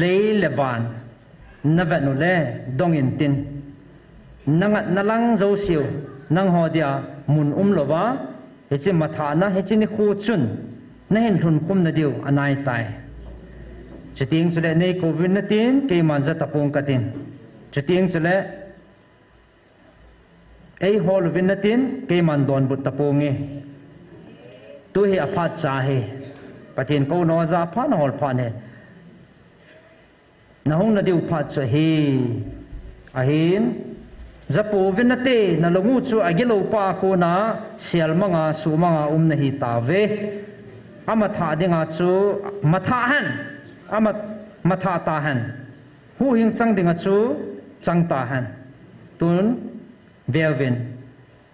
Speaker 9: le levan na va no le dong in tin nangat nalang zo siu nang ho dia mun lowa hi chi matha na hi chi ni khu chun na hin thun khum na diu anai tai chiting chule nei covid na tin ke man za tapong ka tin chiting chule ei hol vinatin ke man don but taponge tu hi aphat cha he patin ko no za pha na hol pha ne na hong na diu phat cha he ahin zapu vinate na longu chu agilo pa ko na sial manga su manga na hi ta ve ama tha dinga chu matha han ama matha ta han hu hing chang dinga chu chang ta han tun Velvin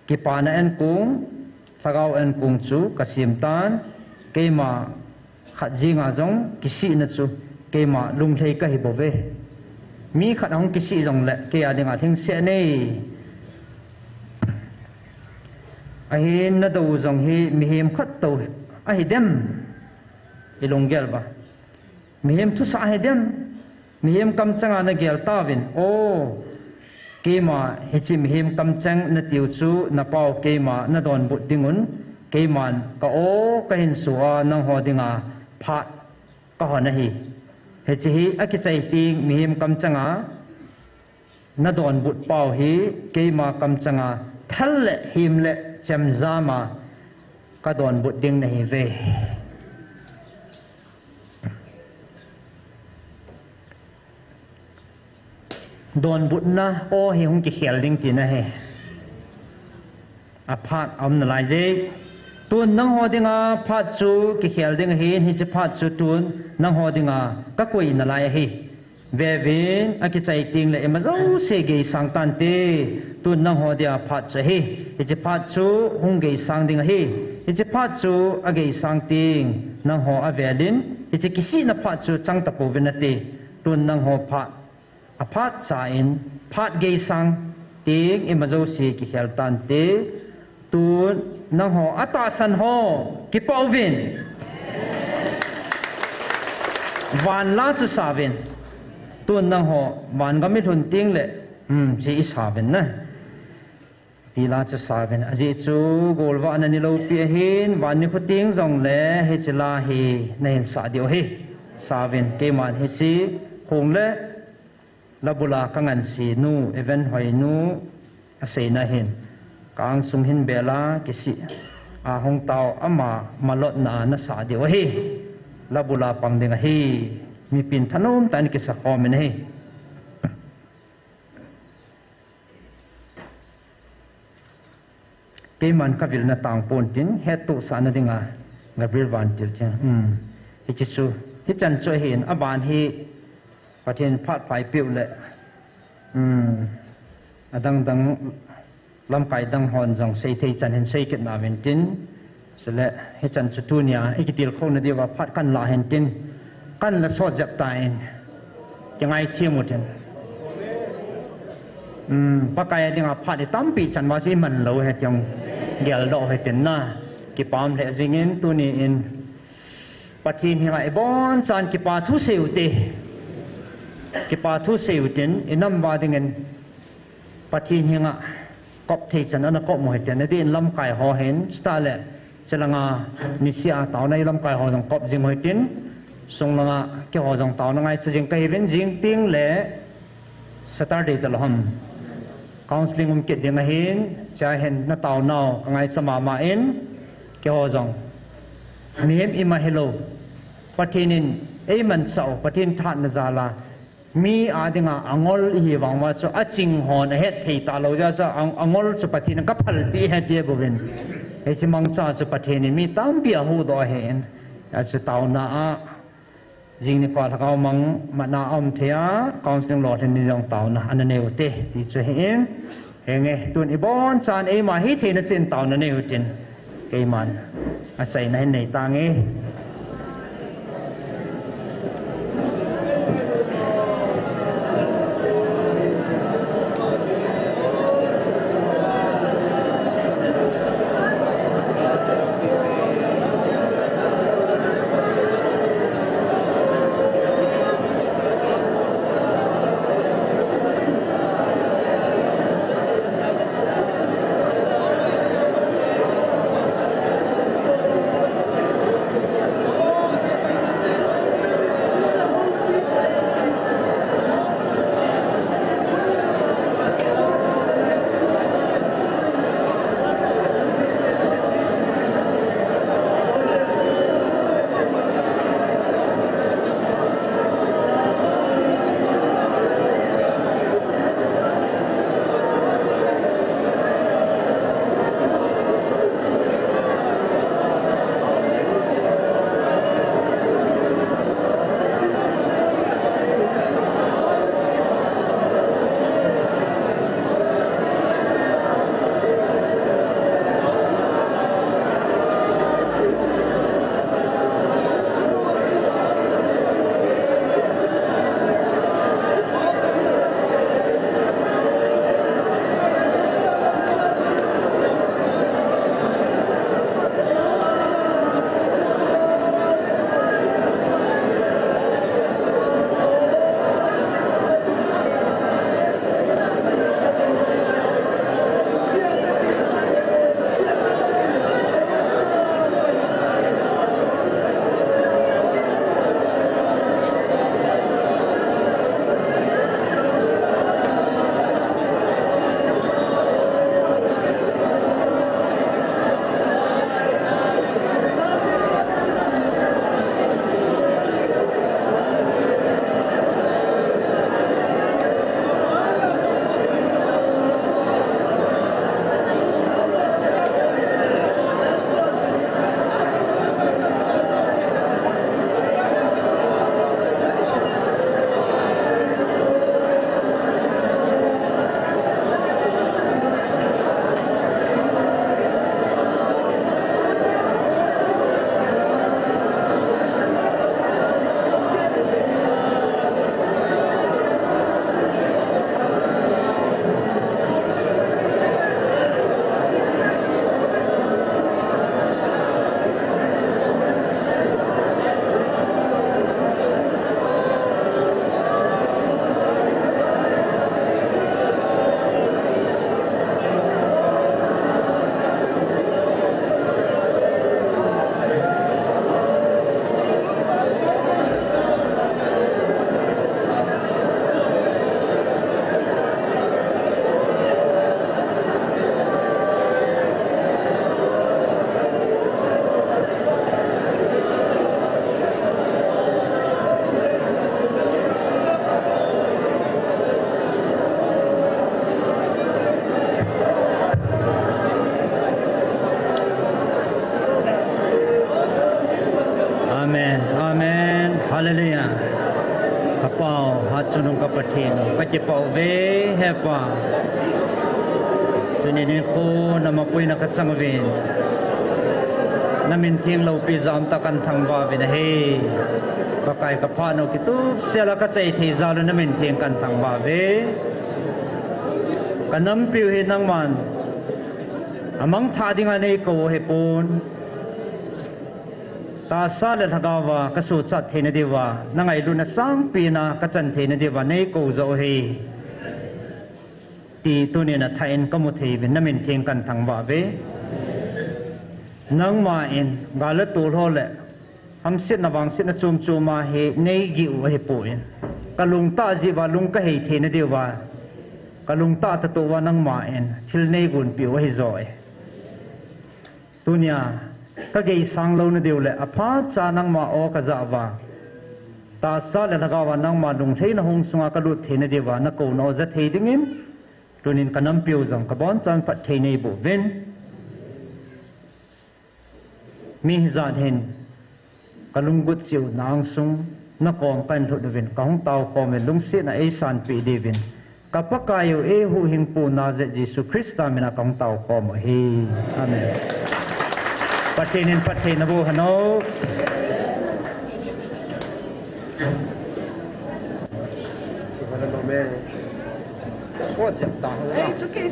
Speaker 9: kipana en kung sagau en kung chu kasim tan keima khat jinga jong kisi na chu keima lung thei ka hi bove mi khat hong kisi jong le ke adinga thing se nei ahi na do zong hi mihim khat to ahi dem ilong gel ba mihim thu sa ahi dem mihim kam changa na gel tawin o kema hichi mihim kam chang na tiu chu na pau kema na don but dingun keman ka o ka hin suwa nang ho dinga phat ka ho na hi hichi hi akichai ting mihim kam changa na don but pau hi kema kam changa thal le him le cham zama ka don but ding na hi ve don but na o hi hung ki khel ding ti na he a phat am na lai je tun nang ho dinga phat chu ki khel ding hi hi chi phat chu tun nang ho dinga ka koi na lai hi ve vin a ki chai ting le emazo se ge sang tan te tun nang ho dia phat che hi hi chi phat chu hung ge sang ding hi hi chi phat chu a ge sang ting nang ho a velin hi chi ki si na phat chu chang ta po venate tun nang ho phat a phat sa in phat ge sang ting emazo se ki khel tan te tun nang ho ata san ho ki pau vin van la chu sa vin tun nang ho van ga mi thun ting le chi sa vin na ti la chu sa vin aji chu gol wa an ni lo pi hin van ni khuting jong le he chila hi nei sa dio hi sa vin ke man he chi khong le labula kangan si nu event hoi nu ase na hin kang sum hin bela kisi a hong tao ama malot na sa di wa hi labula pang ding hi mi pin thanom tan ki sa ko men hi ke man ka vil na tang pon tin he tu sa na dinga gabriel van til chen hi chi chu hi chan choi hin aban hi pathin phat pai piu le adang dang lam kai dang hon jong sei thei chan hen sei ket na ven tin sele he chan chu tu nia ikitil khon na diwa phat kan la hen tin kan la so jap ta en jangai thiam muten pakai dinga phat ni tampi chan wa si man lo he tyong gel do he tin na ki pam le jingin tu ni in pathin hi ngai bon chan ki pa thu seu te ki pa thu seu tin inam wa dingen pathin hi nga kop thei chan na kop mo he ten din lam kai ho hen sta le chalanga nisia taw nai lam kai ho jong kop jing hoi tin sung langa ke ho jong taw na ngai ching kai ven jing ting le saturday dal ham counseling ke ding hin cha hen na taw naw ngai sama ma in ke ho jong miem ima hello patinin ei man sau patin that na zala mi adinga angol hi wangwa so aching hon he thei ta lo ja cha angol chu pathin ka phal pi he tie bovin e simang cha chu pathin mi tam pi hu do hen a chu taw na a jing ni pa thakaw mang mana om thea counseling lot ni long taw na an ne ute ti chu hen henge tun i bon chan e ma hi the na chen taw na ne utin ke man a chai na nei ta nge Hallelujah. Kapau hatsunung kapatino. Kajipau ve hepa. Tuninin ko na mapoy na katsangvin. Namin ting lau pizam takan thangba vin he. Kakai kapano kitu sela katsay thi zalo namin ting kan thangba ve. Kanam piu he nang man. Amang thadinga nei ko he pon. Ta sa le thagawa kasu chat the na dewa nangai lu na sang pi na kachan the na dewa nei ko zo he. Ti tu ni na thain kamu thei vin namin ting kan thangba ve. Nang ma in gala tu ho le am sit na bang sit na chum chuma he nei gi u he po in kalung ta ji wa lung ka he the na dewa kalung ta ta to wa nang ma in thil nei gun pi wa hi zoi tunya ka ge sang lo na deu le apha cha nang ma o ka za wa ta sa le ga wa nang ma lung thei na hong sunga ka lu the na dewa na ko no za thei dingin tunin kanam piu jong ka bon chang phat thei nei bo ven mi zan hen kalunggut chiu nang sung na kong kan thu devin kaung tau khom lung se na e san pi devin kapakayo e hu hing pu na je Jesu Christa mina kaung tau khom he amen patenin paten bu hano it's okay